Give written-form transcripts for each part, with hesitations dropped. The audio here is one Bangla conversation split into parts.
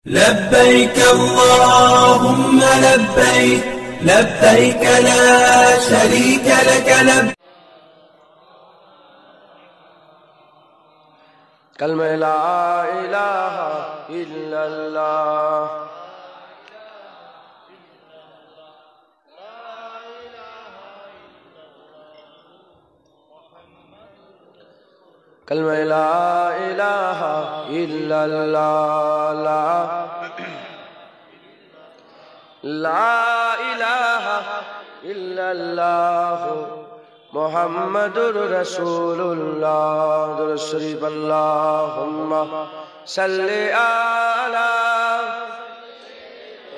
لبيك اللهم لبيك لبيك لا شريك لك لبيك كلمة لا إله إلا الله كلمة لا إله إلا الله لا إله إلا الله محمد رسول الله درود شريف اللهم صل على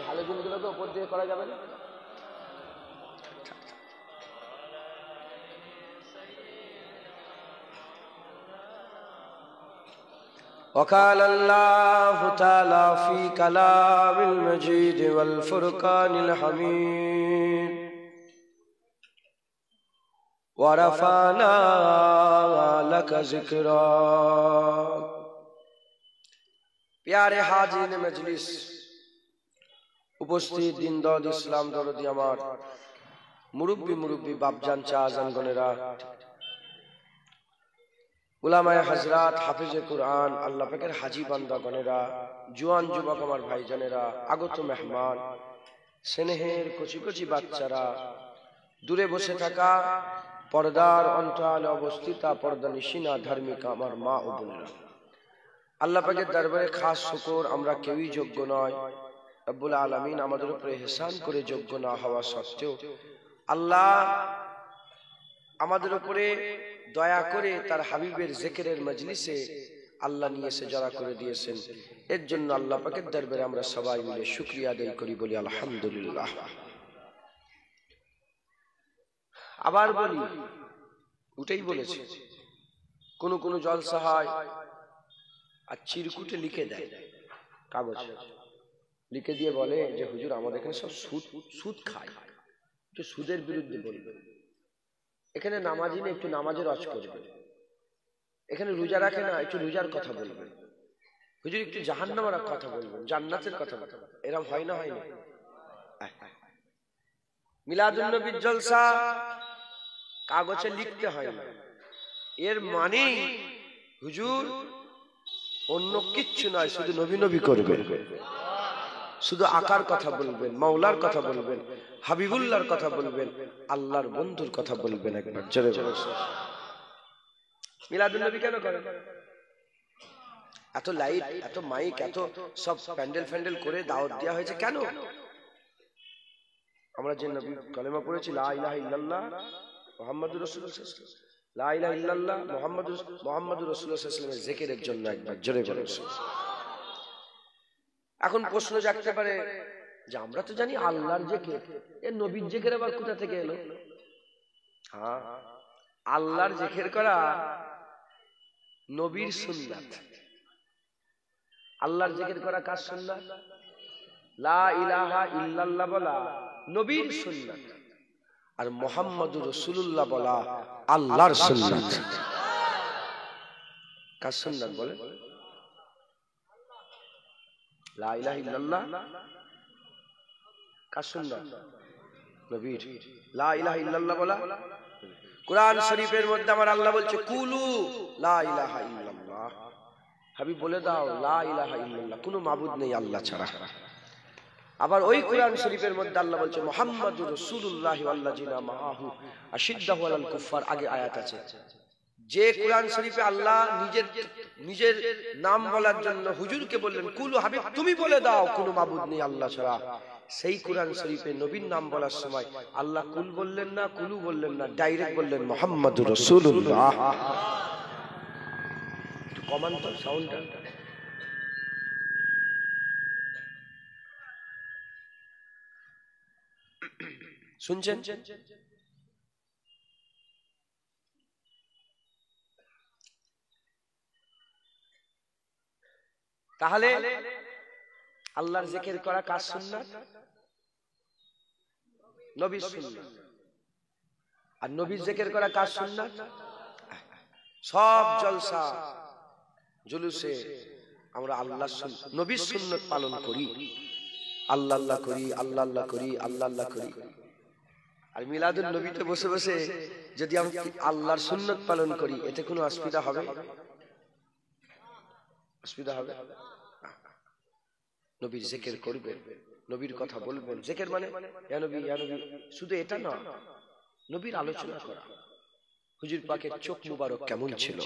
হালেগুলোকে উপর দিয়ে করা যাবে না وقال الله تعالى في كلام المجيد والفرقان الحميد ورفعنا لك ذكرك प्यारे हाजिर मजलिस उपस्थित दीनदौद इस्लाम दरदी আমার মুরব্বি বাপজান চাজান গনেরা উলামায়ে হযরত হাফেজে কুরআন আল্লাহ পাকের হাজী বান্দা গনেরা জওয়ান যুবক আমার ভাইজানেরা আগত মেহমান স্নেহের কচি কচি বাচ্চারা দূরে বসে থাকা পর্দার অন্তরালে অবস্থিত পর্দানিশিনা ধার্মিক আমার মা ও বোনেরা আল্লাহ পাকের দরবারে খাস শুকর আমরা কেউই যোগ্য নয় রব্বুল আলামিন আমাদের উপরে ইহসান করে যোগ্য না হওয়া সত্ত্বেও আল্লাহ আমাদের উপরে দয়া করে তার হাবিবের জিকিরের মজলিসে আল্লাহ নিয়ে এসে জড়া করে দিয়েছেন এর জন্য আল্লাহ পাকের দরবারে আমরা সবাই মিলে শুকরিয়া আদায় করি বলি আলহামদুলিল্লাহ আবার বলি উঠেই বলেছি কোন জলসা হয় আর চিরকুটে লিখে দেয় কাগজ লিখে দিয়ে বলে যে হুজুর আমাদের এখানে সব সুদ খায় একটু সুদের বিরুদ্ধে বলবে এখানে নামাজি না একটু নামাজের রজ করবে এখানে রোজা রাখে না একটু রোজার কথা বলবে হুজুর একটু জাহান্নামের কথা বলবেন জান্নাতের কথা বলবেন এরকম হয় না হয় না মিলাদুন নবীর জলসা কাগজে লিখতে হয় না এর মানে হুজুর অন্য কিচ্ছু নয় শুধু নবী নবী করবেন শুধু আকার কথা বলবেন মাওলার কথা বলবেন হাবিবুল্লাহর কথা বলবেন আল্লাহর বন্ধুর কথা বলবেন একবার জোরে জোরে মিলাদুন নবী কেন করেন এত লাইট এত মাইক এত সব প্যান্ডেল করে দাওয়াত দেওয়া হয়েছে কেন আমরা যে নবী কালেমা পড়েছি লা ইলাহা ইল্লাল্লাহ মুহাম্মাদুর রাসূলুল্লাহ লা ইলাহা ইল্লাল্লাহ মুহাম্মাদুর রাসূলুল্লাহ সাল্লাল্লাহু আলাইহি ওয়াসাল্লামের জিকিরের জন্য একবার জোরে জোরে এখন প্রশ্ন জাগতে পারে যে আমরা তো জানি আল্লাহর জিকির এই নবীর জিকির আবার কোথা থেকে এলো হ্যাঁ আল্লাহর জিকির করা নবীর সুন্নাত আল্লাহর জিকির করা কার সুন্নাত লা ইলাহা ইল্লাল্লাহ বলা নবীর সুন্নাত আর মুহাম্মাদুর রাসূলুল্লাহ বলা আল্লাহর সুন্নাত কার সুন্নাত বলে লা ইলাহা ইল্লাল্লাহ কার সুন্নাত নবীর লা ইলাহা ইল্লাল্লাহ বলা কুরআন শরীফের মধ্যে আমার আল্লাহ বলছে কুলু লা ইলাহা ইল্লাল্লাহ হাবিব বলে দাও লা ইলাহা ইল্লাল্লাহ কোনো মাবুদ নেই আল্লাহ ছাড়া আবার ওই কুরআন শরীফের মধ্যে আল্লাহ বলছে মুহাম্মাদুর রাসূলুল্লাহ ওয়াল্লাযিনা মাআহু আশিদ্দাহু আলাল কুফার আগে আয়াত আছে যে কুরআন শরীফে আল্লাহ নিজের নাম বলার জন্য হুজুরকে বললেন কুলু হাবিব তুমি বলে দাও কোনো মাবুদ নেই আল্লাহ ছাড়া সেই কুরআন শরীফে নবীর নাম বলার সময় আল্লাহ কুল বললেন না কুলু বললেন না ডাইরেক্ট বললেন মুহাম্মাদুর রাসূলুল্লাহ একটু কমান তো সাউন্ডটা শুনছেন তাহলে আল্লাহর জিকির করা কার সুন্নাত নবীর সুন্নাত আর নবীর জিকির করা কার সুন্নাত সব জলসা জুলুসে আমরা আল্লাহ নবীর সুন্নাত পালন করি, আল্লাহ আল্লাহ করি, আল্লাহ আল্লাহ করি, আল্লাহ আল্লাহ করি। আর মিলাদুন নবীতে বসে বসে যদি আমি আল্লাহর সুন্নাত পালন করি, এতে কোনো অসুবিধা হবে? অসুবিধা হবে? নবীর জিকির করবেন, নবীর কথা বলবেন। জিকির মানে ইয়া নবী ইয়া নবী, শুধু এটা না, নবীর আলোচনা করা। হুজুর পাকের চোখ মুবারক কেমন ছিল,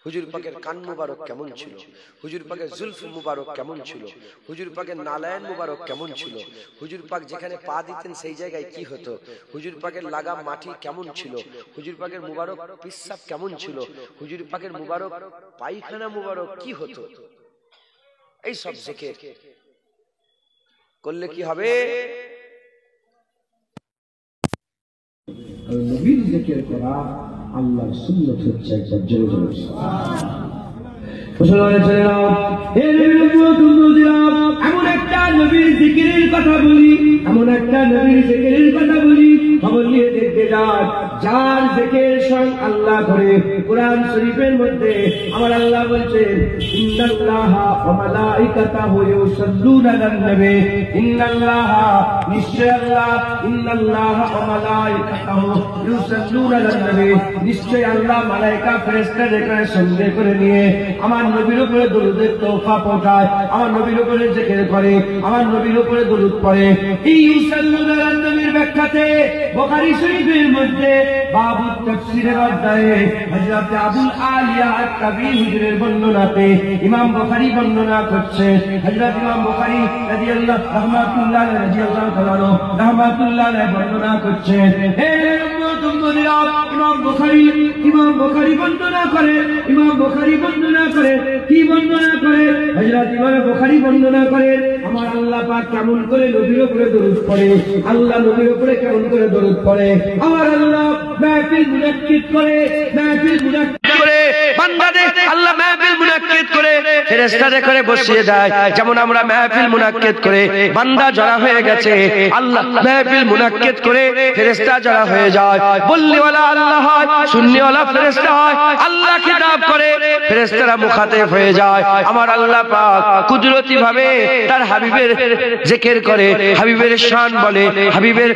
হুজুর পাকের কান মুবারক কেমন ছিল, হুজুর পাকের জুলফ মুবারক কেমন ছিল, হুজুর পাকের নালায়ন মুবারক কেমন ছিল, হুজুর পাক যেখানে পা দিতেন সেই জায়গায় কি হতো, হুজুর পাকের লাগা মাটি কেমন ছিল, হুজুর পাকের মুবারক পিসাব কেমন ছিল, হুজুর পাকের মুবারক পায়খানা মুবারক কি হতো, এই সব জিকির করলে কি হবে? নবীর জিকির করা আল্লাহর সুন্নাত হচ্ছে। একবার জোরে জোরে মুসলমানের ছেলেরা, এমন একটা নবীর জিকিরের কথা বলি, এমন একটা নবীর জিকিরের কথা বলি, খবর নিয়ে দেখতে যান যার জিকির স্বয়ং আল্লাহ করে। কুরআন শরীফের মধ্যে আমার আল্লাহ বলছেন, ইন্নাল্লাহা ওয়া মালাইকাতাহু ইউসাল্লুনা আলান নবী, ইন্নাল্লাহা নিশ্চয় আল্লাহ, ইন্নাল্লাহা ওয়া মালাইকাতাহু ইউসাল্লুনা আলান নবী, নিশ্চয় আল্লাহ মালায়েকা ফেরেশতাদের সঙ্গে করে নিয়ে আমার নবীর উপরে দরুদের তোহফা পৌঁছায়, আমার নবীর উপরে জিকির করে, আমার নবীর উপরে দরুদ পড়ে। এই ইউসাল্লুনা আলান নবীর ব্যাখ্যাতে বুখারী শরীফের মধ্যে বাবুত তাফসীরের অধ্যায়ে হযরত আবুল আলিয়া আত-তাবী হুজুরের বর্ণনাতে ইমাম বুখারী বর্ণনা করছেন। হযরত ইমাম বুখারী রাদিয়াল্লাহু রাহমাতুল্লাহ রাদিয়াল্লাহু তাআলা রাহমাতুল্লাহ বর্ণনা করছেন, হে উম্মতুল্লাহ, ইমাম বুখারী বর্ণনা করে, ইমাম বুখারী বর্ণনা করে, কি বর্ণনা করে? হযরত ইমাম বুখারী বর্ণনা করে আমার আল্লাহ পাক কেমন করে নবীর উপরে দরুদ পড়ে, আল্লাহ নবীর উপরে কেমন করে দরুদ পড়ে। আমার আল্লাহ মাহফিল মুনাক্কিদ করে, মাহফিল মুনাক্কিদ করে বান্দাদের, আল্লাহ মাহফিল মুনাক্কিদ করে ফেরেশতাদের করে বসিয়ে দেয়। যেমন আমরা মাহফিল মুনাক্কিদ করে বান্দা জড়া হয়ে গেছে, আল্লাহ মাহফিল মুনাক্কিদ করে ফেরেশতা জড়া হয়ে যায়। বললিওয়ালা আল্লাহ হয়, সুন্নিওয়ালা ফেরেশতা হয়। আল্লাহ খিতাব করে, ফেরেশতারা মুখাতেব হয়ে যায়। আমার আল্লাহ পাক কুদরতি ভাবে তার হাবিবের জিকির করে, হাবিবের শান বলে, হাবিবের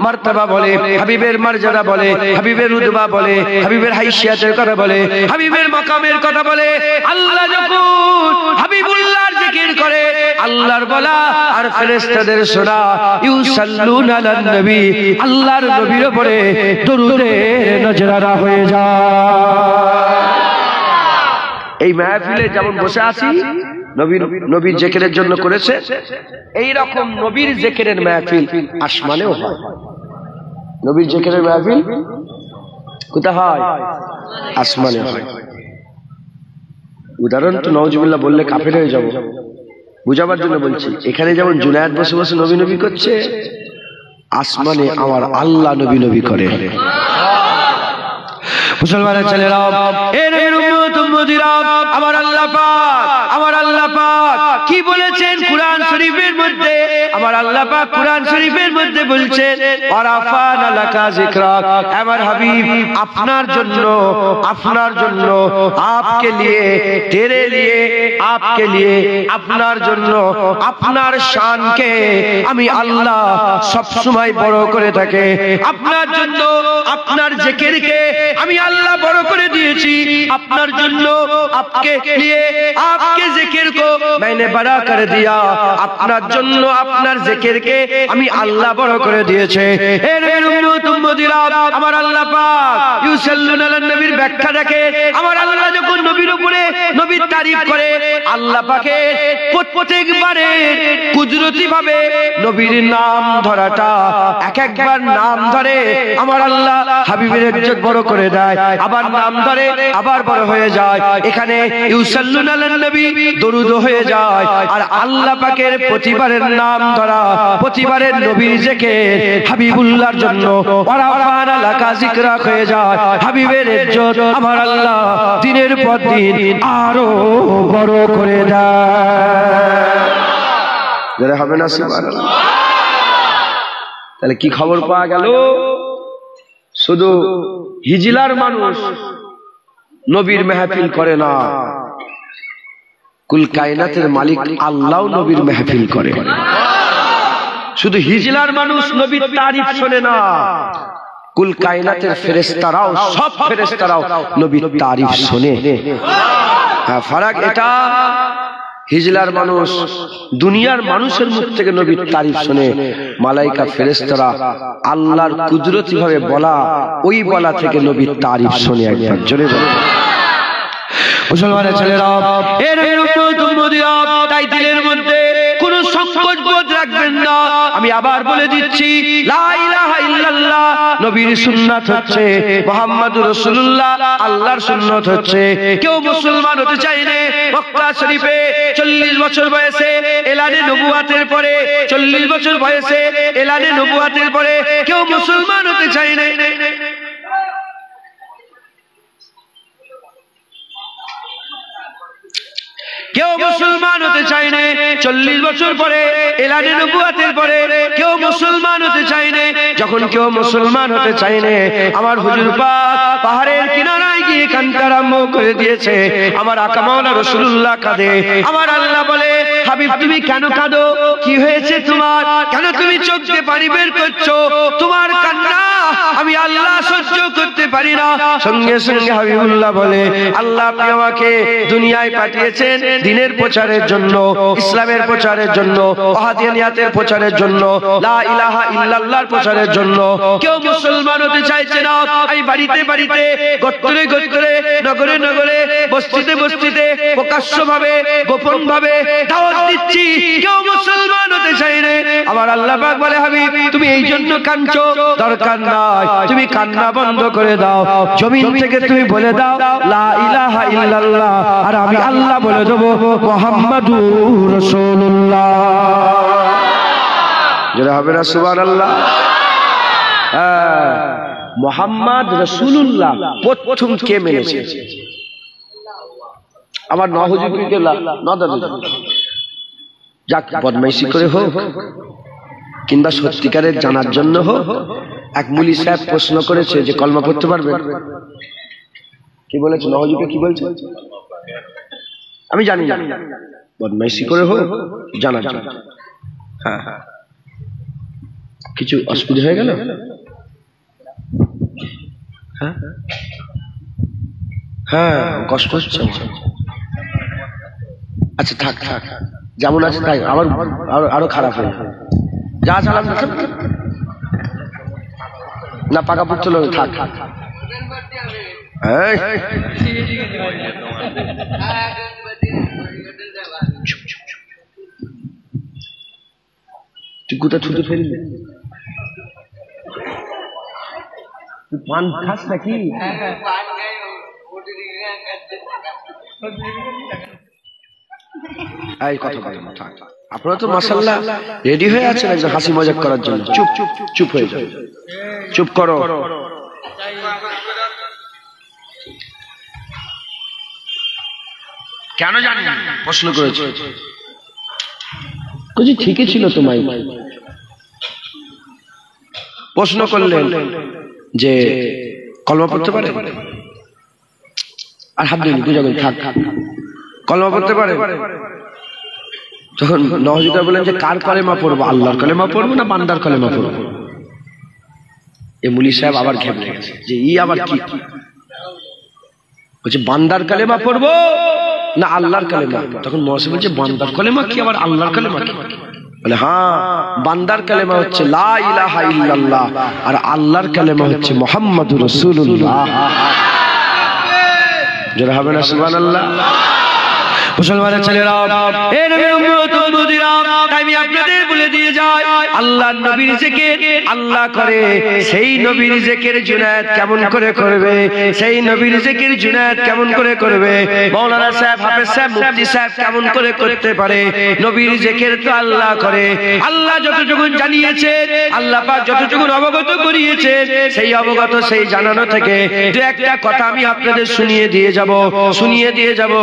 মার্তবা বলে, হাবিবের মর্যাদা বলে, হাবিবের রুতবা বলে, হাবিবের হাইসিয়াতের কথা বলে, হাবিবের মাকামের কথা বলে। আল্লাহ যখন হাবিবুল্লাহর জিকির করে, আল্লাহর বলা আর ফেরেশতাদের শোনা, ইউসাল্লুনা আলান নবী, আল্লাহর নবীর উপরে দরুদে নজরানা হয়ে যায়। এই মাহফিলে যেমন বসে আছি নবীর জিকিরের জন্য করেছে, এই রকম নবীর জিকিরের মাহফিল আসমানেও হয়। নবীর জিকিরের মাহফিল কোথায় হয়? আসমানে হয়। উদাহরণ তো নাউজুবিল্লাহ বললে কাফের হয়ে যাব, বুঝাবার জন্য বলছি। এখানে যেমন জুনায়েদ বসে বসে নবী নবী করছে, আসমানে আমার আল্লাহ নবী নবী করে। মুসলমানের ছেলেরা, আমার আল্লাহ পাক কি বলেছেন কুরআন শরীফের মধ্যে? আমার আল্লাহ পাক কুরআন শরীফের মধ্যে বলছেন, ওয়ারাফানা লাকা যিকরাক, আমার হাবিব আপনার জন্য, আপনার জন্য, আপকে লিয়ে, তেরে লিয়ে, আপকে লিয়ে, আপনার জন্য, আপনার শানকে আমি আল্লাহ সব সময় বড় করে থাকে। আপনার জন্য আপনার জিকিরকে আমি আল্লাহ বড় করে দিয়েছি। আপনার জন্য আপকে লিয়ে, আপকে জিকির को मैंने बड़ा कर दिया। আপনার জন্য আপনার জিকিরকে আমি আল্লাহ বড় করে দিয়েছে। আমার আল্লাহ পাক ইউসাল্লুনা আলান নবীর ব্যাখ্যা দেখে, আমার আল্লাহ যখন নবীর উপরে নবীর তারিফ করে, আল্লাহ পাকের প্রত্যেকবারে কুদরতি ভাবে নবীর নাম ধরাটা, এক একবার নাম ধরে আমার আল্লাহ হাবিবের ইজ্জত বড় করে দেয়, আবার নাম ধরে আবার বড় হয়ে যায়। এখানে ইউসাল্লুনা আলান নবী দরুদ হয়ে যায়, আর আল্লাহ পাকের প্রতিবারের নাম ধরা, প্রতিবারের নবীর জিকির হাবিবুল্লাহর জন্য ওয়ারাফানা লাকা যিকরাক হয়ে যায়। হাবিবের ইজ্জত আমার আল্লাহ দিনের পর দিন আরো বড় করে দেয়। যারা হবে না সুবহানাল্লাহ। তাহলে কি খবর পাওয়া গেল? শুধু হিজলার মানুষ নবীর মাহফিল করে না, কুল কায়নাতের মালিক আল্লাহ নবীর মেহফিল করে। শুধু হিজলার মানুষ নবীর তারিফ শোনে না, কুল কায়নাতের ফেরেশতারাও, সব ফেরেশতারাও নবীর তারিফ শোনে। হ্যাঁ, ফারাক এটা। হিজলার মানুষ দুনিয়ার মানুষের মুখ থেকে নবীর তারিফ শোনে, মালাইকা ফেরেশতারা আল্লাহর কুদরতি ভাবে বলা ওই বলা থেকে নবীর তারিফ শোনে। একবার জোরে বলো। মুসলমানের ছেলেরা, এর তাই দিলের মধ্যে কোন সংকোচ বোধ রাখবেন না। আমি আবার বলে দিচ্ছি, লা ইলাহা ইল্লাল্লাহ নবীর সুন্নাত হচ্ছে, মুহাম্মাদুর রাসূলুল্লাহ আল্লাহর সুন্নাত হচ্ছে। কেউ মুসলমান হতে চাইলে মক্কা শরীফে 40 বছর বয়সে এলানে নবুয়াতের পরে, 40 বছর বয়সে এলানে নবুয়াতের পরে কেউ মুসলমান হতে চাইলে, কেউ মুসলমান হতে চায় না। 40 বছর পরে এলানে নবুয়াতের পরে কেউ মুসলমান হতে চায় না। যখন কেউ মুসলমান হতে চায় না, আমার হুজুর পাক পাহাড়ের কিনারায় গিয়ে কাঁদতে আরম্ভ করে দিয়েছে। আমার আকা মাওলানা রাসূলুল্লাহ কাঁদে। আমার আল্লাহ বলে, হাবিব তুমি কেন কাঁদো? কি হয়েছে তোমার? কেন তুমি চোখ দিয়ে পানি বের করছো? তোমার কান্না আমি আল্লাহ সহ্য করতে পারি না। সঙ্গে সঙ্গে হাবিবুল্লাহ বলে, আল্লাহ আপনি আমাকে দুনিয়ায় পাঠিয়েছেন দ্বীনের প্রচারের জন্য, ইসলামের প্রচারের জন্য, ওয়াহাদিয়াতের প্রচারের জন্য, লা ইলাহা ইল্লাল্লাহর প্রচারের জন্য। কেউ মুসলমান হতে চাইছে না। আমি বাড়িতে বাড়িতে, গত্তরে গত্তরে, নগরে নগরে, বস্তিতে বস্তিতে প্রকাশ্যভাবে গোপনভাবে দাওয়াত দিচ্ছি, কেউ মুসলমান হতে চায় না। আমার আল্লাহ পাক বলে, হাবিব তুমি এই জন্য কাঁদছো? দরকার নাই, তুমি কান্না বন্ধ করে দাও। জমিন থেকে তুমি বলে দাও লা ইলাহা ইল্লাল্লাহ, আর আমি আল্লাহ বলে দেবো মুহাম্মাদুর রাসূলুল্লাহ। যারা হবে না সুবহানাল্লাহ। মুহাম্মদ রাসূলুল্লাহ প্রথম কে মেনেছে? আমার নহুজুরকে না দাদা, যাক বদমাইশি করে হোক কিংবা সত্যিকারের জানার জন্য হোক, এক মুলি সাহেব প্রশ্ন করেছে যে কলমা পড়তে পারবে? কি বলেছে নওয়াজুকে? কি বলছে আমি জানি না, বদমাইশি করে হোক জানার জন্য। হ্যাঁ, কিছু অসুবিধা হয়ে গেল? হ্যাঁ হ্যাঁ, কষ্ট হচ্ছে। আচ্ছা থাক থাক, যেমন আছে তাই, আবার আরো খারাপ হয়ে যা চালাম না, পাকা পুচ্ছিল থাক। তুই কোথা ছুটে ফেলবি? তুই পান খাস নাকি? এই কথা বলেন না, থাক। আপনারা তো মাশাআল্লাহ রেডি হয়ে আছেন একজন হাসি মজাক করার জন্য। চুপ চুপ চুপ হয়ে যাও, চুপ করো। কেন জানি না প্রশ্ন করেছে, ঠিকই ছিল তোমায়। প্রশ্ন করলেন যে কলমা পড়তে পারে? আর হাত দিন বুঝা থাক, কলমা পড়তে পারে? তখন নওয়াজুদা বলেন যে কার কলেমা পড়বো, আল্লাহর কলেমা পড়বো না বান্দার কলেমা পড়বো? এই মুলি সাহেব আবার ঘেমে গেছে যে ই আবার কি বলছে, বান্দার কলেমা পড়বো না আল্লাহর কলেমা? তখন মহাশয় বলছে বান্দার কলেমা কি আবার আল্লাহর কলেমা কি? বলে হ্যাঁ, বান্দার কলেমা হচ্ছে লা ইলাহা ইল্লাল্লাহ, আর আল্লাহর কলেমা হচ্ছে মুহাম্মাদুর রাসূলুল্লাহ। যারা হবে না সুবহানাল্লাহ। মুসলমানের ছেলেরা, এ নবীর উম্মত উম্মতিরা, আমি আপনাদের বলে দিয়ে যাই, আল্লাহর নবীর জিকির আল্লাহ করে, সেই নবীর জিকির জুনায়েদ কেমন করে করবে? সেই নবীর জিকির জুনায়েদ কেমন করে করবে? মাওলানা সাহেব, হাফেজ সাহেব, মুফতি সাহেব কেমন করে করতে পারে? নবীর জিকির তো আল্লাহ করে। আল্লাহ যতটুকু জানিয়েছে, আল্লাহ পাক যতটুকু অবগত করিয়েছে, সেই অবগত সেই জানানো থেকে দু একটা কথা আমি আপনাদের শুনিয়ে দিয়ে যাব।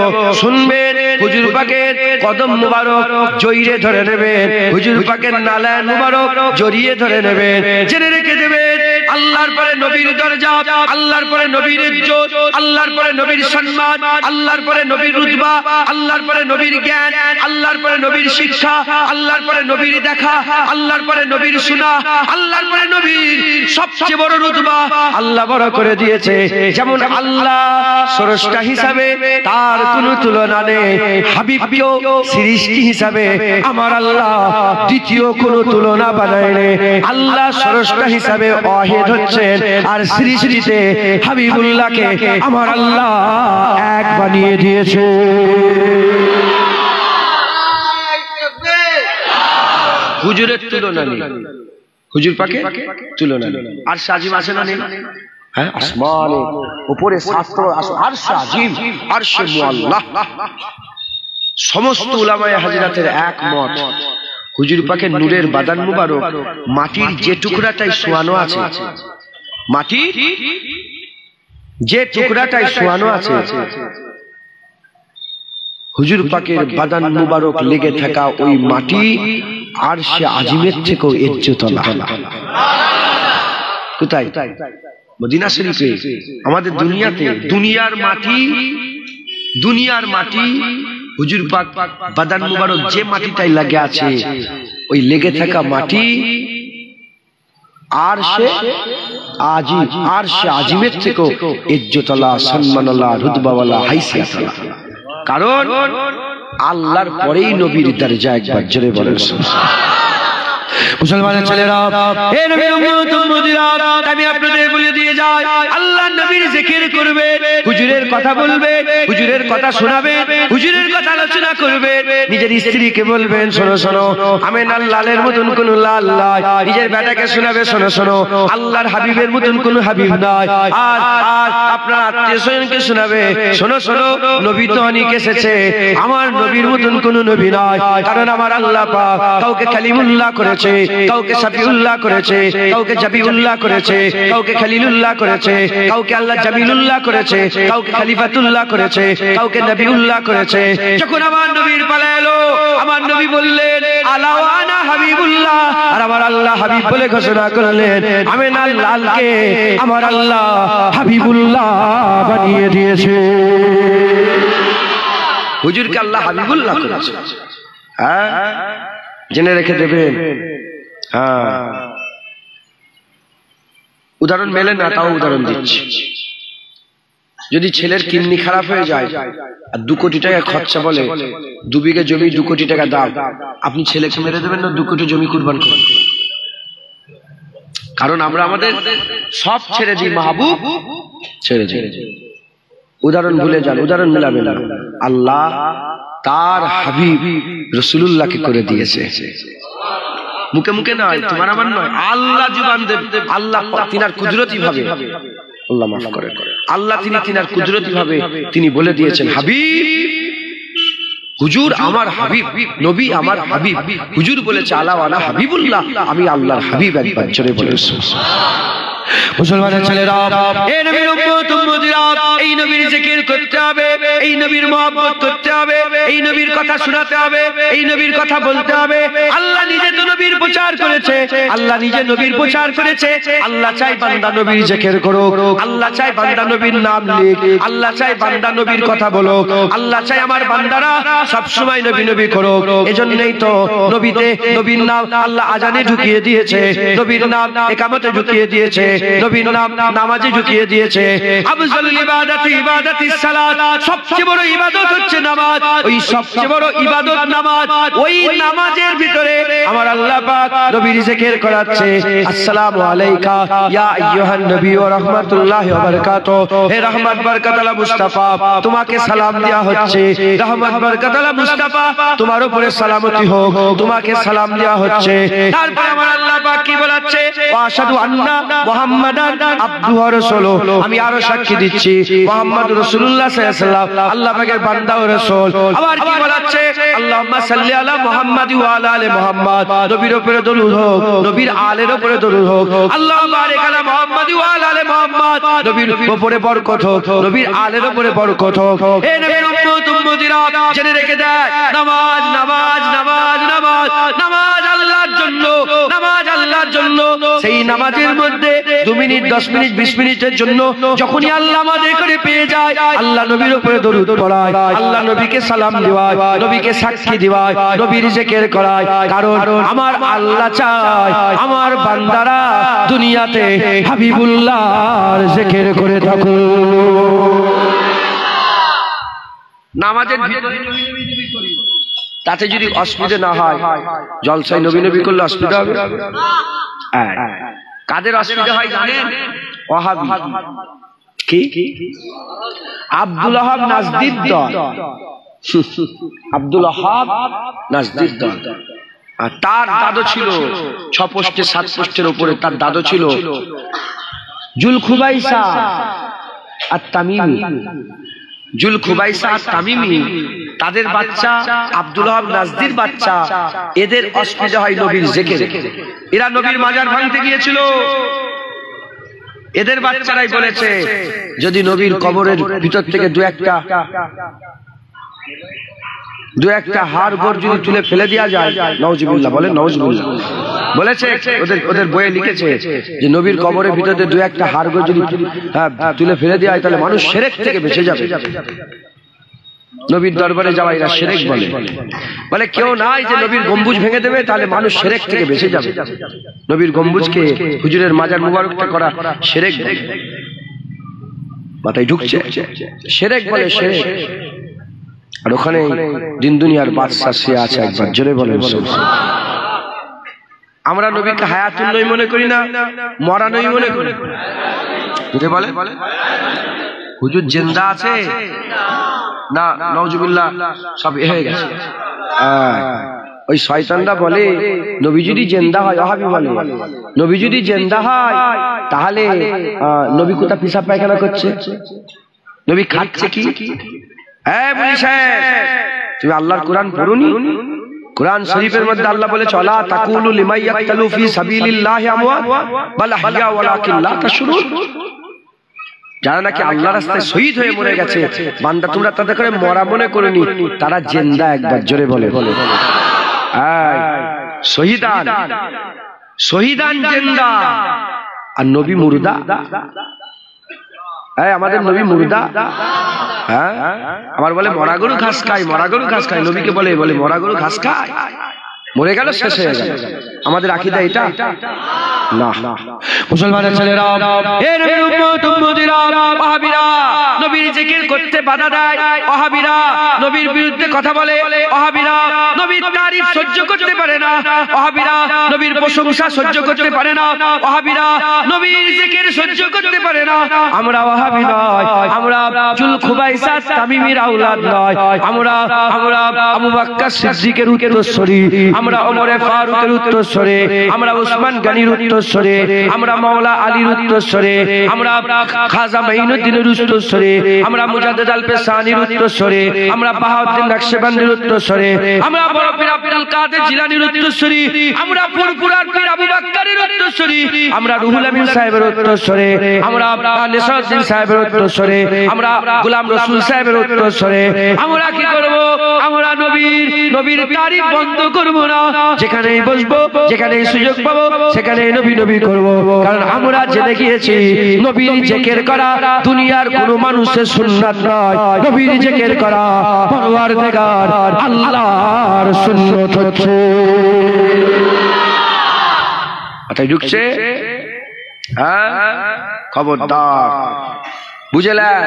শুনবেন, হুজুর পাকের কদম মুবারক জড়িয়ে ধরে নেবেন, হুজুর পাকের নালায় মুবারক জড়িয়ে ধরে নেবেন, জেনে রেখে দেবেন আল্লাহর পরে নবীর দরজা, আল্লাহর পরে নবীর ইজ্জত, আল্লাহর পরে নবীর সম্মান, আল্লাহর পরে নবীর রুতবা, আল্লাহর পরে নবীর জ্ঞান, আল্লাহর পরে নবীর শিক্ষা, আল্লাহর পরে নবীর দেখা, আল্লাহর পরে নবীর শোনা, আল্লাহর পরে নবীর সবচেয়ে বড় রুতবা আল্লাহ বড় করে দিয়েছে। যেমন আল্লাহ স্রষ্টা হিসাবে তার কোনো তুলনা নেই, হাবিবকেও সৃষ্টি হিসাবে আমার আল্লাহ দ্বিতীয় কোনো তুলনা বানায়নি। আল্লাহ স্রষ্টা হিসাবে ওয়াহিদ হচ্ছেন, আর সৃষ্টিতে হাবিবুল্লাহকে আমার আল্লাহ এক বানিয়ে দিয়েছে। হুজুরের তুলনা নেই, হুজুর পাকে তুলনা নেই। আর আজিম আছে না নেই? হ্যাঁ, আসমানে উপরে শাস্ত্র আরশ আজিম, আরশ মুআল্লাহ। সমস্ত উলামায়ে হাজরাতের এক মত, হুজুর পাকের নূরের বাদান মুবারক মাটির যে টুকরাটাই শোয়ানো আছে, মাটির যে টুকরাটাই শোয়ানো আছে, হুজুর পাকের বাদান মুবারক লেগে থাকা ওই মাটি আরশে আজিমের থেকেও ইজ্জতওয়ালা। কোথায়? মদিনা শরীফে। আমাদের দুনিয়াতে দুনিয়ার মাটি হুজুর পাক বাদান মুবারক যে মাটিটাই লাগে আছে, ওই লেগে থাকা মাটি আরশে আজিমের থেকেও ইজ্জতওয়ালা, সম্মানওয়ালা, রুতবাওয়ালা, হাইসিয়াতওয়ালা। কারণ আল্লাহর পরেই নবীর দরজা। একবার জোরে বলেন মুসলমানের ছেলেরা, হে নবীর উম্মত উম্মতিরা, আমি আপনাদের বলে দিয়ে যাই, আল্লাহর নবীর জিকির করবে, হুজুরের কথা বলবে, হুজুরের কথা শোনাবে, হুজুরের কথা আলোচনা করবে। নিজের স্ত্রীকে বলবেন, শোনো শোনো, আমিনার লালের মতন কোন লাল নাই। নিজের বেটাকে শোনাবে, শোনো শোনো, আল্লাহর হাবিবের মতন কোন হাবিব নাই। আর আপনার আত্মীয় স্বজনকে শোনাবে, শোনো শোনো, নবী তো অনেক এসেছে, আমার নবীর মতন কোন নবী নাই। কারণ আমার আল্লাহ পাক কাউকে কালিমুল্লাহ করেছে, কাউকে শাফিউল্লাহ করেছে, কাউকে জাবিউল্লাহ করেছে, কাউকে খলিলুল্লাহ করেছে, কাউকে আল্লাহ জামিলুল্লাহ করেছে, কাউকে খলিফাতুল্লাহ করেছে, কাউকে নবিউল্লাহ করেছে। যখন আমার নবীর পালা এলো, আমার নবী বললেন আলা ওয়ানা হাবিবুল্লাহ, আর আমার আল্লাহ হাবিব বলে ঘোষণা করলেন, আমিনার লালকে আমার আল্লাহ হাবিবুল্লাহ বানিয়ে দিয়েছে। হুজুরকে আল্লাহ হাবিবুল্লাহ করেছে। হ্যাঁ, জেনে রেখে দেবেন। হ্যাঁ, উদাহরণ মেলে না, তাও উদাহরণ দিচ্ছি। যদি ছেলের কিডনি খারাপ হয়ে যায় আর 2 কোটি টাকা খরচা বলে, 2 বিঘা জমি 2 কোটি টাকা দাম, আপনি ছেলেকে মেরে দেবেন না 2 কোটি জমি কুরবান করবেন? কারণ আমরা আমাদের সব ছেড়ে দিই, মাহবুব ছেড়ে দিই। উদাহরণ ভুলে যান, উদাহরণ মেলাবেন না। আল্লাহ তার হাবিব রাসূলুল্লাহকে করে দিয়েছে। মুখে মুখে নয়, তোমার আমার নয়, আল্লাহ জুবান দেব। আল্লাহ তিনার কুদরতি ভাবে, আল্লাহ মাফ করে, আল্লাহ তিনার কুদরতি ভাবে তিনি বলে দিয়েছেন, হাবিব, হুজুর আমার হাবিব, নবী আমার হাবিব। হুজুর বলেছে আলা ওয়ানা হাবিবুল্লাহ, আমি আল্লাহর হাবিব। একবার জোরে বলেন মুসলমানের ছেলেরা, এই নবীর উম্মত উম্মতিরা, এই নবীর জিকির করতে হবে, এই নবীর মহব্বত করতে হবে, এই নবীর কথা শোনাতে হবে, এই নবীর কথা বলতে হবে। আল্লাহ নিজে তো নবীর প্রচার করেছে, আল্লাহ নিজে নবীর প্রচার করেছে। আল্লাহ চাই বান্দা নবীর জিকির করুক, আল্লাহ চাই বান্দা নবীর নাম লিখ, আল্লাহ চাই বান্দা নবীর কথা বলুক, আল্লাহ চাই আমার বান্দারা সব সময় নবী নবী করুক। এজন্যই তো নবীতে নবীর নাম আল্লাহ আজানে ঢুকিয়ে দিয়েছে, নবীর নাম ইকামতে ঢুকিয়ে দিয়েছে, নবীর নাম নামাজে ঢুকিয়ে দিয়েছে। আফজালুল ইবাদাতি ইবাদাতিস সালাত, সবচেয়ে বড় ইবাদত হচ্ছে নামাজ। ওই সবচেয়ে বড় ইবাদত নামাজ, ওই নামাজের ভিতরে আমার আল্লাহ পাক নবীর জিকির করাচ্ছে। আসসালামু আলাইকা ইয়া আইয়ুহান নবী ওয়া রাহমাতুল্লাহি ওয়া বারাকাতুহু। হে রহমত বরকত আলা মুস্তাফা, তোমাকে সালাম দেয়া হচ্ছে। রহমত বরকত আলা মুস্তাফা, তোমার উপরে সালামতি হোক, তোমাকে সালাম দেয়া হচ্ছে। তারপর আমার আল্লাহ পাক কি বলাচ্ছে, ওয়া আশহাদু আন্না মুহাম্মাদান আবদুহু ওয়া রাসূলুহু, আমি আরো সাক্ষী দিচ্ছি মুহাম্মদ রাসূলুল্লাহ সাল্লাল্লাহু আলাইহি ওয়াসাল্লাম আল্লাহ পাকের বান্দা ও রাসূল। আবার কি বলাচ্ছে, আল্লাহুম্মা সাল্লি আলা মুহাম্মাদ ওয়া আলা আলি মুহাম্মাদ, নবীর উপরে দরুদ হোক, নবীর আলের উপরে দরুদ হোক। আল্লাহুম্মা বারিক আলা মুহাম্মাদ ওয়া আলা আলি মুহাম্মাদ, নবীর উপরে বরকত হোক, নবীর আলের উপরে বরকত হোক। হে নবীর উম্মত উম্মতিরা, জেনে রেখে দেয়, নামাজ নামাজ নামাজ নামাজ, নামাজ আল্লাহর জন্য, নামাজ আল্লাহর জন্য। সেই নামাজের মধ্যে 2 মিনিট 10 মিনিট 20 মিনিটের জন্য যখনই আল্লাহ আমাদের করে পেয়ে যায়, আল্লাহ নবীর উপরে দরুদ পড়ায়, আল্লাহ নবীকে সালাম দেওয়ায়, নবীকে সাক্ষী দেওয়ায়, নবীর জিকির করায়। কারণ আমার আল্লাহ চায় আমার বান্দারা দুনিয়াতে হাবিবুল্লাহর জিকির করে থাকুক। নামাজের ভিতরে তাতে যদি অসুবিধা না হয়, জলসায় নবী নবী করলে অসুবিধা হবে? কাদের অসুবিধা হয় জানেন? ওয়াহাবি। কি? আব্দুল ওয়াহাব নাজদীর দল, আব্দুল ওয়াহাব নাজদীর দল। আর তার দাদু ছিল 6 পোস্টে 7 পোস্টের উপরে, তার দাদু ছিল জুলখুবাইসা আর তামিমি। জুলখুবাইসা আর তামিমি তাদের বাচ্চা আব্দুল ওয়াহাব নাজদীর বাচ্চা। এদের অসুবিধা হয় নবীর জিকির। এরা নবীর মাজার ভাঙতে গিয়েছিল, এদের বাচ্চারাই বলেছে যদি নবীর কবরের ভিতর থেকে দু একটা হাড় গোড় যদি তুলে ফেলে দেওয়া যায়, নাউজুবিল্লাহ বলে, নাউজুবিল্লাহ বলেছে। ওদের বইয়ে লিখেছে যে নবীর কবরের ভিতরে 2 একটা হাড় গোড় যদি তুলে ফেলে দেওয়া হয় তাহলে মানুষ শিরক থেকে বেঁচে যাবে। নবীর দরবারে যাওয়া এরা শিরক বলে। বলে কেউ নাই যে নবীর গম্বুজ ভেঙে দেবে, তাহলে মানুষ শিরক থেকে বেঁচে যাবে। নবীর গম্বুজকে হুজুরের মাজার মুবারকটা করা শিরক বলে। মাথায় ঢুকছে? শিরক বলে, শিরক। আর ওখানে দিন দুনিয়ার বাদশা সে আছে, একবার জোরে বলেন। আমরা নবীকে হায়াতুল নবী মনে করি না, মরা নবী মনে করি। বলে হুজুর জিন্দা আছে না, নাউজুবিল্লাহ সব হয়ে গেছে। ওই শয়তানরা বলে নবী যদি জিন্দা হয়, ওয়াহাবি বলে নবী যদি জিন্দা হয় তাহলে নবী কোথা পিসাব পায়খানা করছে, নবী খাচ্ছে কি? তুমি আল্লাহর কোরআন পড়ুনি? কোরআন শরীফের মধ্যে আল্লাহ বলেছে আলা তাকুলু লিমান ইয়াকতালু ফি সাবিলিল্লাহি আমওয়াত বাল আহইয়া ওয়ালাকিন লা তাশউরুন। যারা নাকি আল্লাহর রাস্তায় শহীদ হয়ে মরে গেছে, বান্দা তোমরা তাদের করে মরা মনে করনি, তারা জিন্দা। একবার জোরে বলে। শহীদান, শহীদান জিন্দা, আর নবী মুর্দা। আমাদের নবী মুর্দা। আমার বলে মরা গরু ঘাস খায়, মরা গরু ঘাস খায়। নবীকে বলে মরা গরু ঘাস খায়, মরে গেল, শেষ হয়ে গেল। আমাদের আকীদা এটা না। মুসলমানের ছেলেরা, এ নবীর উম্মত উম্মতিরা, ওয়াহাবিরা নবীর জিকির করতে বাধা দেয়, ওয়াহাবিরা নবীর বিরুদ্ধে কথা বলে, ওয়াহাবিরা নবীর তারিফ সহ্য করতে পারে না, ওয়াহাবিরা নবীর প্রশংসা সহ্য করতে পারে না, ওয়াহাবিরা নবীর জিকির সহ্য করতে পারে না। আমরা ওয়াহাবি নয়, আমরা জুলখুবাইসা তামিমির আওলাদ নয়, আমরা আবু বকর সিদ্দিকের উত্তরসূরি, আমরা ওমরে ফারুকের উত্তরসূরি, আমরা উসমান গনির উত্তরসূরি, আমরা মাওলা আলীর উত্তরসূরি, আমরা খাজা মাইনুদ্দিনের উত্তরসূরি, আমরা মুজাদ্দিদ আল পেশানির উত্তরসূরি, আমরা বাহাউদ্দিন নকশবন্দির উত্তরসূরি, আমরা বড় পীর আব্দুল কাদের জিলানীর উত্তরসূরি, আমরা ফুরফুরার পীর আবু বকরের উত্তরসূরি, আমরা রুহুল আমিন সাহেবের উত্তরসূরি, আমরা নেসাউদ্দিন সাহেবের উত্তরসূরি, আমরা গোলাম রাসূল সাহেবের উত্তরসূরি। আমরা কি করব? আমরা নবীর তারিফ বন্ধ করব না। যেখানেই বসবো, যেখানেই সুযোগ পাবো, সেখানেই নবী নবী করব। কারণ আমরা জেনে গিয়েছি নবীর জিকির করা দুনিয়ার কোন মানুষের সুন্নাত নয়, নবীর জিকির করা পরওয়ারদিগার আল্লাহর সুন্নাত হচ্ছে। আচ্ছা ঢুকছে? খবরদার, বুঝলেন?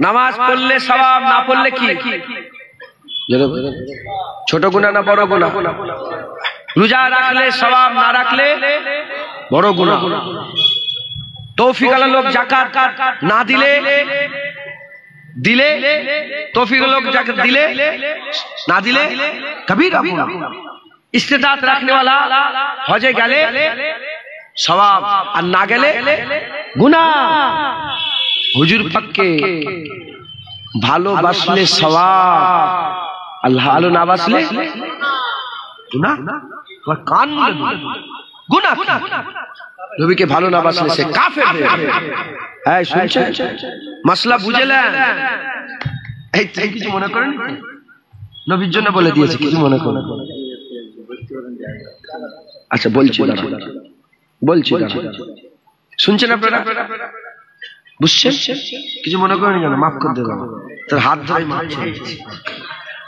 নামাজ পড়লে সওয়াব, না পড়লে কি? ছোট গুনাহ না বড় গুনাহ? রোজা রাখলে সওয়াব, না রাখলে বড় গুনাহ। তৌফিক আলা লোক যাকাত না দিলে তৌফিক আলা লোক যাকাত দিলে না দিলে কবিরা গুনাহ। ইস্তেতাত রাখনে वाला হজে গেলে সওয়াব, আর না গেলে গুনাহ। হুজুর পাককে ভালোবাসলে সওয়াব, আল্লাহ আলো না বাসলে গুনাহ। কান গুনাহ, নবীকে ভালো না বাসলে সে কাফের হয়ে যাবে। এই শুনছেন? মাসলা বুঝলেন? এই কিছু মনে করেন? নবীর জন্য বলে দিয়েছি, কিছু মনে করেন? আচ্ছা বলছি, বলছি, শুনছেন আপনারা? বুঝছেন? কিছু মনে করেন কেন, মাফ করে দেবেন। তার হাত ধরে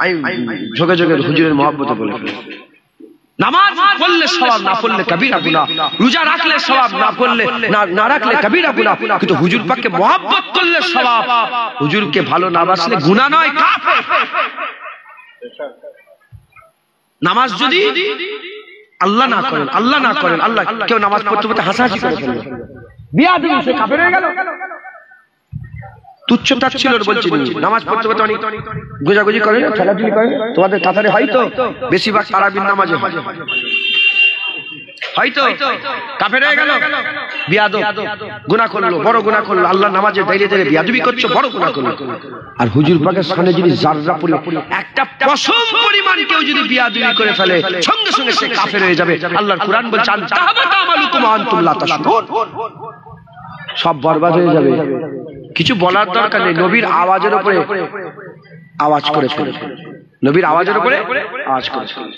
আমি ঝোঁকে ঝোঁকে হুজুরের মহব্বতে বলে নামাজ পড়লে সওয়াব, না পড়লে কবিরা গুনাহ। রোজা রাখলে সওয়াব, না পড়লে না রাখলে কবিরা গুনাহ। কিন্তু হুজুর পাককে মহব্বত করলে সওয়াব, হুজুরকে ভালো না বাসলে গুনাহ নয়, কাফের। নামাজ যদি আল্লাহ না করেন, আল্লাহ না করেন, আল্লাহ কেউ নামাজ পড়তে পড়তে হাসাহাসি করে ফেলবে, বিয়াদবি, সে কাফের হয়ে গেল। তুচ্ছ তাচ্ছিল্য বলছি, নামাজ পড়তে পড়তে অনেক গোজাগুজি করে, খেলাধুলি করে। তোমাদের কাতারে হয়তো বেশিরভাগ তারাবির নামাজে হয়তো কাফের হয়ে গেল, বিয়াদব, গুনাহ করলো, বড় গুনাহ করলো। আল্লাহ নামাজে দাঁড়িয়ে দাঁড়িয়ে বিয়াদবি করছো, বড় গুনাহ করলো। আর হুজুর পাকের সামনে যদি জাররা পরিমাণ, একটা পশম পরিমাণ কেউ যদি বিয়াদবি করে ফেলে, সঙ্গে সঙ্গে সে কাফের হয়ে যাবে। আল্লাহর কুরআন বলছে আনতাহাবাতা আমালুকুম ওয়া আনতুম লা তাশউরুন, সব বরবাদ হয়ে যাবে। কিছু বলার দরকার নেই, নবীর আওয়াজের উপরে আওয়াজ করে ফেলে, নবীর আওয়াজের উপরে আওয়াজ করে ফেলে।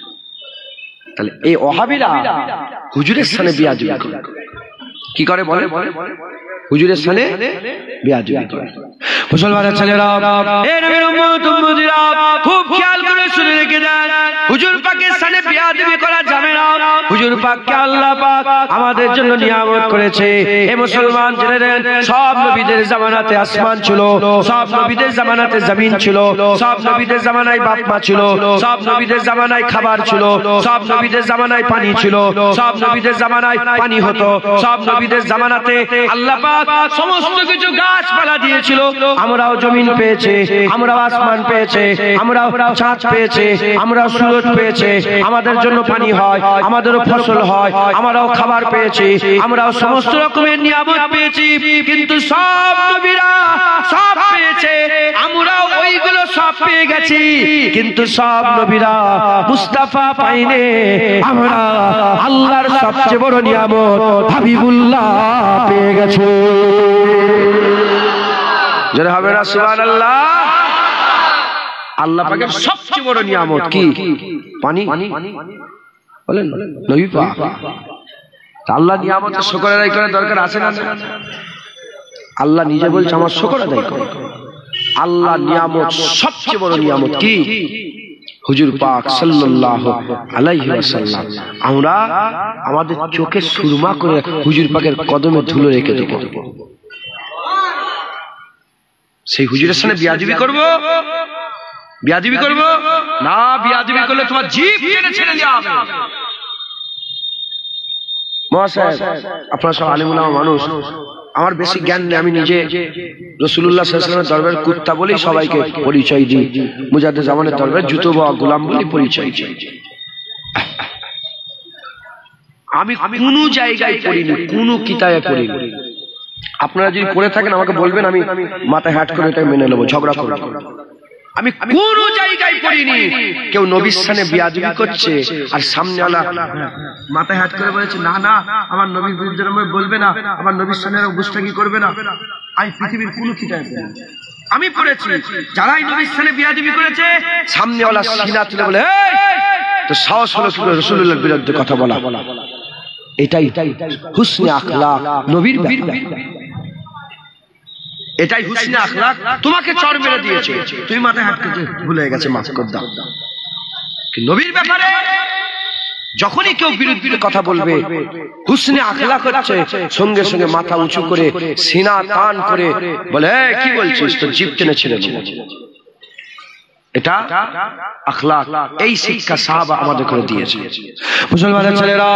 তাহলে এই ওহাবিরা হুজুরের সামনে বিয়াদবি করে, কি করে বলে? হুজুরের সামনে বিয়াদবি করে। মুসলমানের ছেলেরা, এই নবীর উম্মত উম্মতিরা, খুব খেয়াল করে শুনে রেখে দেন, হুজুর পাকের সামনে বিয়াদবি করা যাবে না। হুজুর পাককে আল্লাহ পাক আমাদের জন্য নিয়ামত করেছে। এই মুসলমান জেনে নেন, সব নবীদের জামানাতে আসমান ছিল, সব নবীদের জামানাতে জমিন ছিল, সব নবীদের জামানায় বাপ মা ছিল, সব নবীদের জামানায় খাবার ছিল, সব নবীদের জামানায় পানি ছিল, সব নবীদের জামানায় পানি হতো, সব নবীদের জামানাতে আল্লাহ পাক সমস্ত কিছু গাছপালা দিয়েছিল। আমরাও জমিন পেয়েছে, আমরাও আসমান পেয়েছে, আমরাও চাঁদ পেয়েছে, আমরাও সূরজ পেয়েছে। আমাদের জন্য পানি হয়, আমাদেরও ফসল হয়, আমরাও খাবার পেয়েছি, আমরাও সমস্ত রকমের নিয়ামত পেয়েছি। কিন্তু সব নবীরা সব পেয়েছে, আমরাও ওইগুলো সব পেয়ে গেছি। কিন্তু সব নবীরা মুস্তাফা পাইনে, আমরা আল্লাহর সবচেয়ে বড় নিয়ামত হাবিবুল্লাহ পেয়ে গেছে। যারা হবে না সুবহানাল্লাহ। আল্লাহ পাকের সবচেয়ে বড় নিয়ামত কি? পানি। বলেন নবী পাক। আল্লাহ নিয়ামতের শুকর আদায় করার দরকার আছে না? আল্লাহ নিজে বলছে আমার শুকর আদায় করো। আল্লাহ নিয়ামত, সবচেয়ে বড় নিয়ামত কি? হুজুর পাক সাল্লাল্লাহু আলাইহি ওয়াসাল্লাম। আমরা আমাদের চোখে সুরমা করে হুজুর পাকের কদমে ধুলো রেখে দেব। সেই হুজুরের সামনে বিয়াদবি করব? বিয়াদবি করব না। বিয়াদবি করলে তোমার জিভ টেনে ছেড়ে দেওয়া হবে। মহাশয়, আপনারা সব আলেম উলামা মানুষ, আমার বেশি জ্ঞান নেই। আমি নিজে রাসূলুল্লাহ সাল্লাল্লাহু আলাইহি ওয়াসাল্লামের দরবারে কুত্তা বলেই সবাইকে পরিচয় দিই, মুজাদ্দিদ জামানের দরবারে জুতো বা গোলাম বলেই পরিচয় দিই। আমি কোন জায়গায় পড়িনি, কোন কিতাবে পড়িনি। আপনারা যদি পড়ে থাকেন আমাকে বলবেন, আমি মাথায় হাত করে এটা মেনে নেবো, ঝগড়া করব। আমি কোন জায়গায় পড়িনি কেউ নবীর সামনে বিয়াদবি করছে আর সামনেওয়ালা মাথায় হাত করে বলেছে না না আমার নবীর বিরুদ্ধে বলবে না, আমার নবীর সামনে গুস্তাখি করবে না। আমি পৃথিবীর কোন কিতাবে পড়িনি। আমি পড়েছি যারাই নবীর সামনে বিয়াদবি করেছে সামনেওয়ালা সিনা তুলে বলে তো সাহস হলো রাসূলুল্লাহর বিরুদ্ধে কথা বলা। এটাই হুসনে আখলাক, নবীর ব্যাপার। এটাই হুসনে আখলাক। তোমাকে চড় মেরে দিয়েছে, তুমি মাথায় হাত করতে ভুলে গেছে, মাফ করে দাও। নবীর ব্যাপারে যখনই কেউ বিরুদ্ধে কথা বলবে, হুসনে আখলাক হচ্ছে সঙ্গে সঙ্গে মাথা উঁচু করে সিনা টান করে বলে কি বলছিস, তো জিভ টেনে ছেড়ে দেব। এটা আখলাক। এই শিক্ষা সাহাবা আমাদের করে দিয়েছে। মুসলমানের ছেলেরা,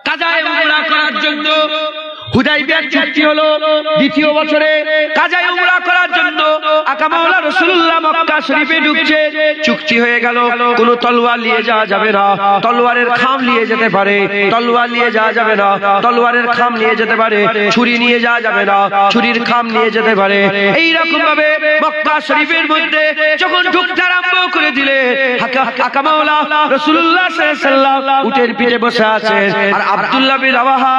কাজায়ে উমরা করার জন্য হুদাইবিয়ার চুক্তি হলো। দ্বিতীয় বছরে কাজায়ে উমরা করার জন্য আকা মাওলা রাসূলুল্লাহ মক্কা শরীফে ঢুকছে। চুক্তি হয়ে গেল কোন তলোয়ার নিয়ে যাওয়া যাবে না, তলোয়ারের খাম নিয়ে যেতে পারে, তলোয়ার নিয়ে যাওয়া যাবে না, তলোয়ারের খাম নিয়ে যেতে পারে, ছুরি নিয়ে যাওয়া যাবে না, ছুরির খাম নিয়ে যেতে পারে। এই রকম ভাবে মক্কা শরীফের মধ্যে যখন ঢুকতে আরম্ভ করে দিলে আকা মাওলা রাসূলুল্লাহ সাল্লাল্লাহু আলাইহি ওয়াসাল্লাম উটের পিঠে বসে আছেন, আর আব্দুল্লাহ বিন রাওয়াহা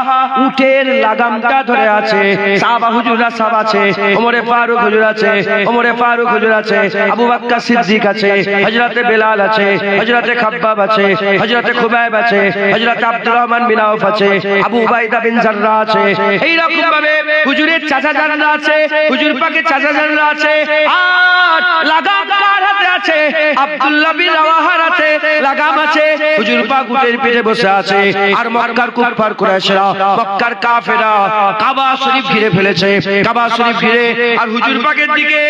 উটের লাগামটা ধরে আছে। সাহাবা হুজুররা সব আছে, ওমরে ফারুক হুজুর আছে, ওমরে ফারুক হুজুর আছে, আবু বকর সিদ্দিক আছে, হযরতে বেলাল আছে, হযরতে খাব্বাব আছে, হযরতে খুবাইব আছে, হযরতে আব্দুর রহমান বিন আউফ আছে, আবু উবাইদা বিন জাররা আছে। এই রকম ভাবে হুজুরের চাচা জানরা আছে, হুজুর পাকের চাচা জানরা আছে। আর লাগাম কার হাতে আছে? আব্দুল্লাহ বিন রাওয়াহার হাতে লাগাম আছে। হুজুর পাক উটের পিঠে বসে আছে। আর মক্কার কুফার কুরাইশরা, মক্কার কাফেররা কাবা শরীফ ঘিরে ফেলেছে। কাবা শরীফ ঘিরে আর হুজুর পাকের দিকে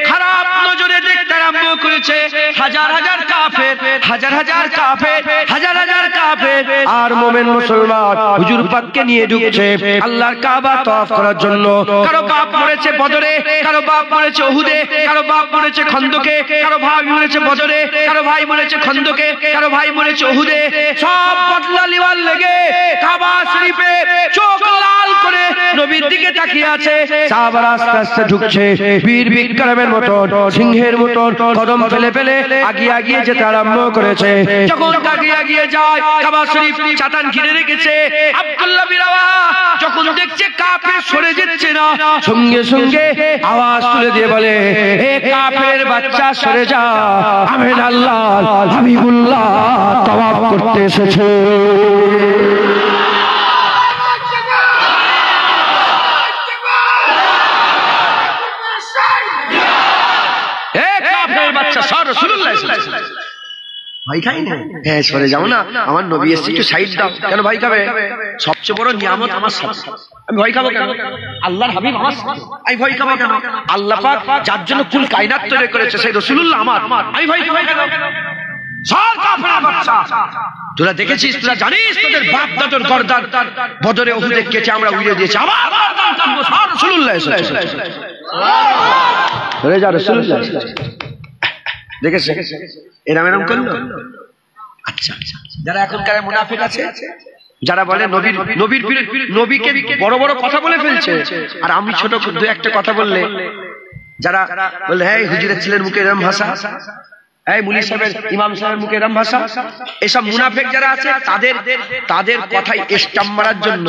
খারাপ নজরে দেখতে আরম্ভ করেছে। হাজার হাজার কাফের, হাজার হাজার কাফের, হাজার হাজার কাফের আর মুমিন মুসলমান হুজুর পাককে নিয়ে ঢুকছে আল্লাহর কাবা তওয়াফ করার জন্য। কারো বাপ মরেছে বদরে, কারো বাপ মরেছে উহুদে, কারো বাপ মরেছে খন্দকে, কারো ভাই মরেছে বদরে, কারো ভাই মরেছে খন্দকে, কারো ভাই মরেছে উহুদে। সব বদলা লিওয়ার লেগে কাবা শরীফে চোখ লাল করে নবীর দিকে তাকিয়ে আছে। সাহাবারা আস্তে আস্তে ঢুকছে, বীর বিক্রমের মতন, সিংহের মতন কদম ফেলে ফেলে আগিয়ে আগিয়ে যেতে আরম্ভ করেছে। যখন আগিয়ে আগিয়ে যায়, কাবা শরীফ চাতান ঘিরে রেখেছে। আব্দুল্লাহ বিন রাওয়াহা যখন দেখছে কাফের সরে যাচ্ছে না, সঙ্গে সঙ্গে আওয়াজ তুলে দিয়ে বলে, এ কাফের বাচ্চা সরে যা, আমিন আল্লাহ হাবিবুল্লাহ তওয়াফ করতে এসেছে। এ কাফের বাচ্চা সর, রাসূলুল্লাহ এসেছে। ভাই খাই না? হ্যাঁ সরে যাও না, আমার নবী এসেছে, একটু সাইড দাও। কেন ভাই খাবে? সবচেয়ে বড় নিয়ামত আমার সাথে, আমি ভয় খাবো কেন? আল্লাহর হাবিব আমার সাথে, আমি ভয় খাবো কেন? আল্লাহ পাক যার জন্য কুল কায়নাত তৈরি করেছে সেই রাসূলুল্লাহ আমার, আমি ভয় খাবো কেন? সর কাফের বাচ্চা, তোরা দেখেছিস, তোরা জানিস তোদের বাপ দাদার গর্দান বদরে উহুদে কেটে আমরা উড়িয়ে দিয়েছি। আবার গর্দান কাটবো, সর রাসূলুল্লাহ এসেছে। সরে যা, রাসূলুল্লাহ এসেছে। দেখেছে এরম এরম করলো। আচ্ছা, যারা এখনকার মুনাফিক আছে, যারা বলে নবীকে বড় বড় কথা বলে ফেলছে, আর আমি ছোট দু একটা কথা বললে যারা বলে হ্যাঁ হুজুরের ছেলের মুখে এরম ভাষা, এই মুলি সাহেবের ইমাম সাহেবের মুখে এরম ভাষা, এসব মুনাফিক যারা আছে তাদের কথাই স্টাম্প মারার জন্য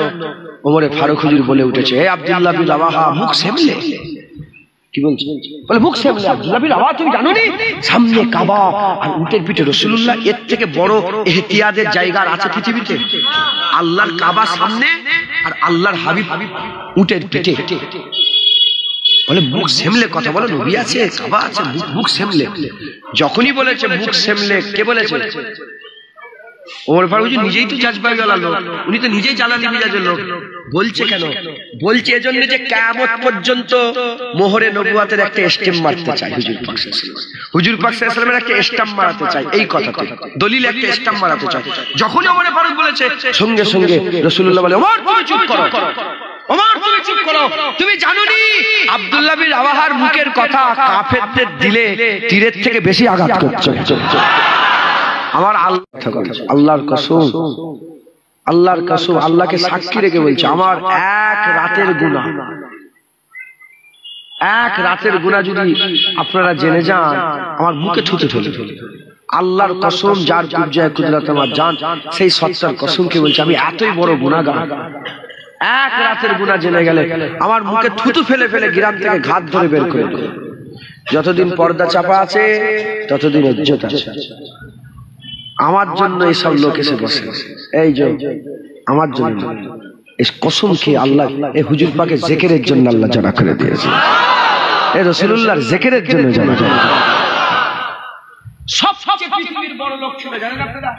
ওমরে ফারুক হুজুর বলে উঠেছে, হে আব্দুল্লাহ বিন রাওয়াহা মুখ সামলে। কি বলছে? বলে মুখ সামলে। আব্দুল্লাহ বিন রাওয়াহা তুমি জানো নি সামনে কাবা আর উটের পিঠে রাসূলুল্লাহ, এর থেকে বড় ইহতিয়াদের জায়গা আছে পৃথিবীতে? আল্লাহর কাবা সামনে আর আল্লাহর হাবিব উটের পিঠে। বলে মুখ সেমলে কথা বলো, নবী আছে, কাবা আছে, মুখ সেমলে। যখনই বলেছে মুখ সেমলে, কে বলেছে? ওমর ফারুক নিজেই তো জাজবাওয়ালা লোক, উনি তো নিজেই জালালি মিজাজের লোক। বলছে কেন? বলছে এজন্য যে কিয়ামত পর্যন্ত মোহরে নবুয়াতের একটা স্ট্যাম্প মারতে চাই হুজুর পাক সাল্লাল্লাহু আলাইহি ওয়াসাল্লাম, হুজুর পাক সাল্লাল্লাহু আলাইহি ওয়াসাল্লামের একটা স্ট্যাম্প মারতে চাই, এই কথাতে দলিল একটা স্ট্যাম্প মারতে চাই। যখনই ওমর ফারুক বলেছে সঙ্গে সঙ্গে রাসূলুল্লাহ বলে, ওমর তুমি চুপ করো, ওমর তুমি চুপ করো, তুমি জানো নি আব্দুল্লাহ বিন রাওয়াহার মুখের কথা কাফেরদের দিলে তীরের থেকে বেশি আঘাত করছে। আমার আল্লাহর কসম, আল্লাহর কসম, আল্লাহকে সাক্ষী রেখে বলছে, আমার এক রাতের গুনাহ, এক রাতের গুনাহ যদি আপনারা জেনে যান, আমার মুখে থুতে থুতে আল্লাহর কসম, যার কুবজায় কুদরত আমার জান, সেই সত্তার কসমকে বলছে, আমি এতই বড় গুনাহগার, এক রাতের গুনাহ জেনে গেলে আমার মুখে থুতু ফেলে ফেলে গ্রাম থেকে ঘাত ধরে বের করে দেব। যতদিন পর্দা চাপা আছে ততদিন ইজ্জত আছে। আমার জন্য এইসব লোক এসে বসে, এই যে আমার জন্য এই কসম খেয়ে আল্লাহ এই হুজুর পাকের জিকিরের জন্য আল্লাহ জানা করে দিয়েছে, এই রাসূলুল্লাহর জিকিরের জন্য জানা। সবচেয়ে পৃথিবীর বড় লোক ছিল জানেন আপনারা?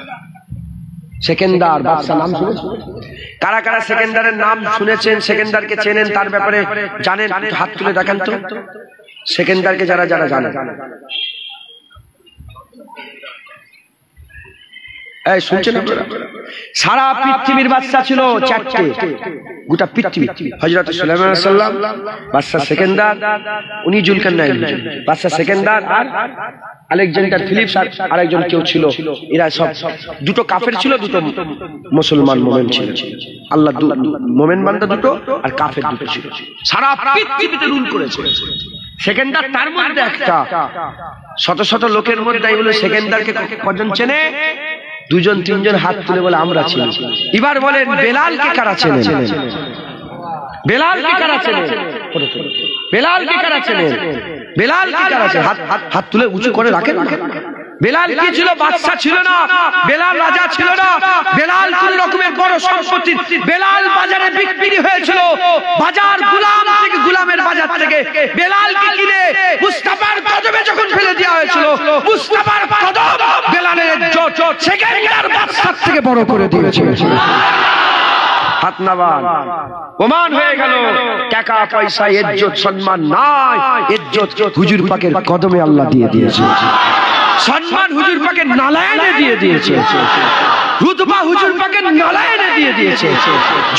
সেকেন্দার বাদশা, নাম শুনেছেন? কারা কারা সেকেন্দারের নাম শুনেছেন, সেকেন্দারকে চেনেন, তার ব্যাপারে জানেন? হাত তুলে দেখেন তো সেকেন্দারকে যারা যারা জানেন। এই শুনছেন আপনারা? সারা পৃথিবীর বাদশা ছিল চারটে, গোটা পৃথিবী। হযরত সুলাইমান আলাইহিস সালাম, বাদশা সেকেন্দার, উনি জুলকারনাইন, বাদশা সেকেন্দার আর আলেকজান্ডার ফিলিপস আর আরেকজন কেউ ছিল। এরা সব দুটো কাফের ছিল, দুটো মুসলমান মুমিন ছিল। আল্লাহ মুমিন বান্দা দুটো আর কাফের দুটো ছিল। সারা পৃথিবীতে রুল করেছে সেকেন্দার। তার মধ্যে একটা শত শত লোকের মধ্যে এই বলে সেকেন্দারকে কজন চেনে? দুজন তিনজন হাত তুলে বলে আমরা চিনি। এবার বলেন বেলালকে কারা চেনে? বেলাল কে কারা ছিলেন? বেলাল কে কারা ছিলেন? বেলাল কে কারা ছিলেন? হাত তুলে উঁচু করে রাখেন। বেলাল কি ছিল? বাদশা ছিল না, বেলাল রাজা ছিল না, বেলাল কোন রকমের বড় সম্পত্তি। বেলাল বাজারে বিক্রি হয়েছিল, বাজার গুলাম থেকে, গুলামের বাজার থেকে বেলালকে কিনে মুস্তাফার কদমে যখন ফেলে দেওয়া হয়েছিল, মুস্তাফার কদম বেলালের ইজ্জত সেকেন্ডার বাদশার থেকে বড় করে দিয়েছে। হাত নামান, প্রমাণ হয়ে গেল টাকা পয়সা ইজ্জত সম্মান নাই, ইজ্জত হুজুর পাকের কদমে আল্লাহ দিয়ে দিয়েছে, সম্মান হুজুর পাকের নালায়নে দিয়ে দিয়েছে, রুতবা হুজুর পাকের নালায়নে দিয়ে দিয়েছে।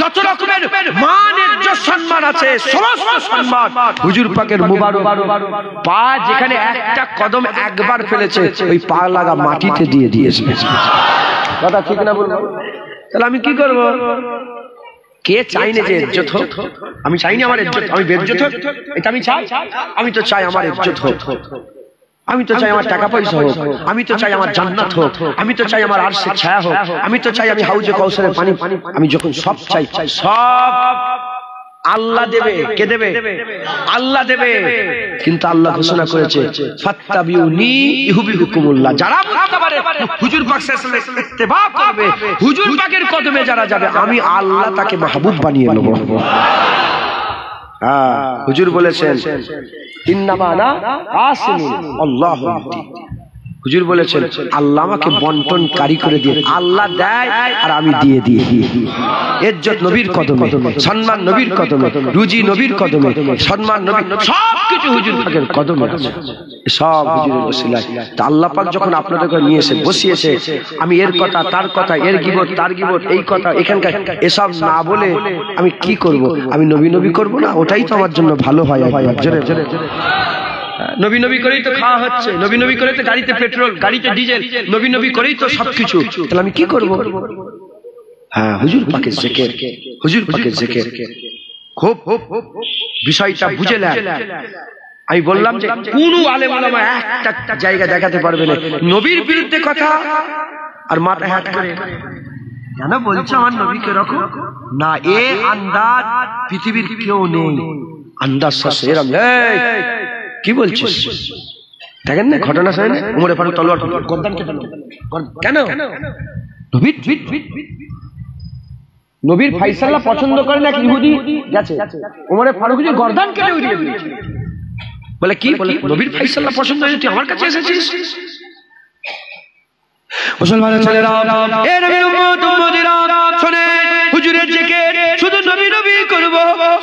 যত রকমের মান ইজ্জত সম্মান আছে সমস্ত সম্মান হুজুর পাকের মুবারক পা যেখানে একটা কদম একবার ফেলেছে ওই পা লাগা মাটিতে দিয়ে দিয়েছে। কথা ঠিক না বলবো? তাহলে আমি কি করব? কে চাই না যে ইজ্জত হোক? আমি চাই না আমার ইজ্জত, আমি বেইজ্জত হোক, এটা আমি চাই? আমি তো চাই আমার ইজ্জত হোক, আমি তো চাই আমার টাকা পয়সা হোক, আমি তো চাই আমার জান্নাত হোক, আমি তো চাই আমার আরশের ছায়া হোক, আমি তো চাই আমি হাউজে কাউসারের পানি, আমি যখন সব চাই সব আল্লাহ দেবে। কে দেবে? আল্লাহ দেবে। কিন্তু আল্লাহ ঘোষণা করেছে ফাত্তাবিউনি ইউহিব্বুকুমুল্লাহ, যারা হুজুর পাক সাল্লাল্লাহু আলাইহি ওয়াসাল্লাম ইত্তেবা করবে, হুজুর পাকের কদমে যারা যাবে আমি আল্লাহ তাকে মাহবুব বানিয়ে নেব। হুজুর বলেছেন ইন্নামা আনা কাসিমুন আল্লাহু ইউতি। হুজুর বলেছেন আল্লাহ আমাকে বন্টনকারী করে দিয়ে, আল্লাহ দেয় আর আমি দিয়ে দিই। ইজ্জত নবীর কদমে, সম্মান নবীর কদমে, রুজি নবীর কদমে, সম্মান নবীর, সবকিছু হুজুর পাকের কদমে আছে, সব হুজুরের ওসিলায়। তা আল্লাহ পাক যখন আপনাদেরকে নিয়ে এসে বসিয়েছে, আমি এর কথা তার কথা, এর গিবত তার গিবত, এই কথা এখানকার, এসব না বলে আমি কি করব? আমি নবী নবী করব না? ওটাই তো আমার জন্য ভালো হয়। জোরে জোরে নবী নবী করেই তো খাওয়া হচ্ছে, নবী নবী করেই তো গাড়িতে পেট্রোল, গাড়িতে ডিজেল, নবী নবী করেই তো সবকিছু। তাহলে আমি কি করব? হ্যাঁ, হুজুর পাকের জিকির, হুজুর পাকের জিকির। খুব বিষয়টা বুঝে নেন। আমি বললাম যে কোন আলেম ওলামা একটা জায়গা দেখাতে পারবে না নবীর বিরুদ্ধে কথা আর মাথা হাত করে কেন বলছে আমার নবীকে রাখো না, এ আন্দাজ পৃথিবীর কেউ নেই। আন্দাজ শাসেরাম কি বলছিস? দেখেন না ঘটনা শুনে না, উমরে ফারুক তলোয়ার গর্দান কেটে কেন? নবীর ফাইসাল্লাহ পছন্দ করে না, ইহুদি গেছে উমরে ফারুক যে গর্দান কেটে উড়িয়ে দিয়েছে। বলে কি? নবীর ফাইসাল্লাহ পছন্দ হয়েছে, তুই আমার কাছে এসেছিস? মুসলমানের ছেলেরা, এ নবীর উম্মত উম্মতিরা শুনে, হুজুরের জিকির শুধু নবী নবী করব।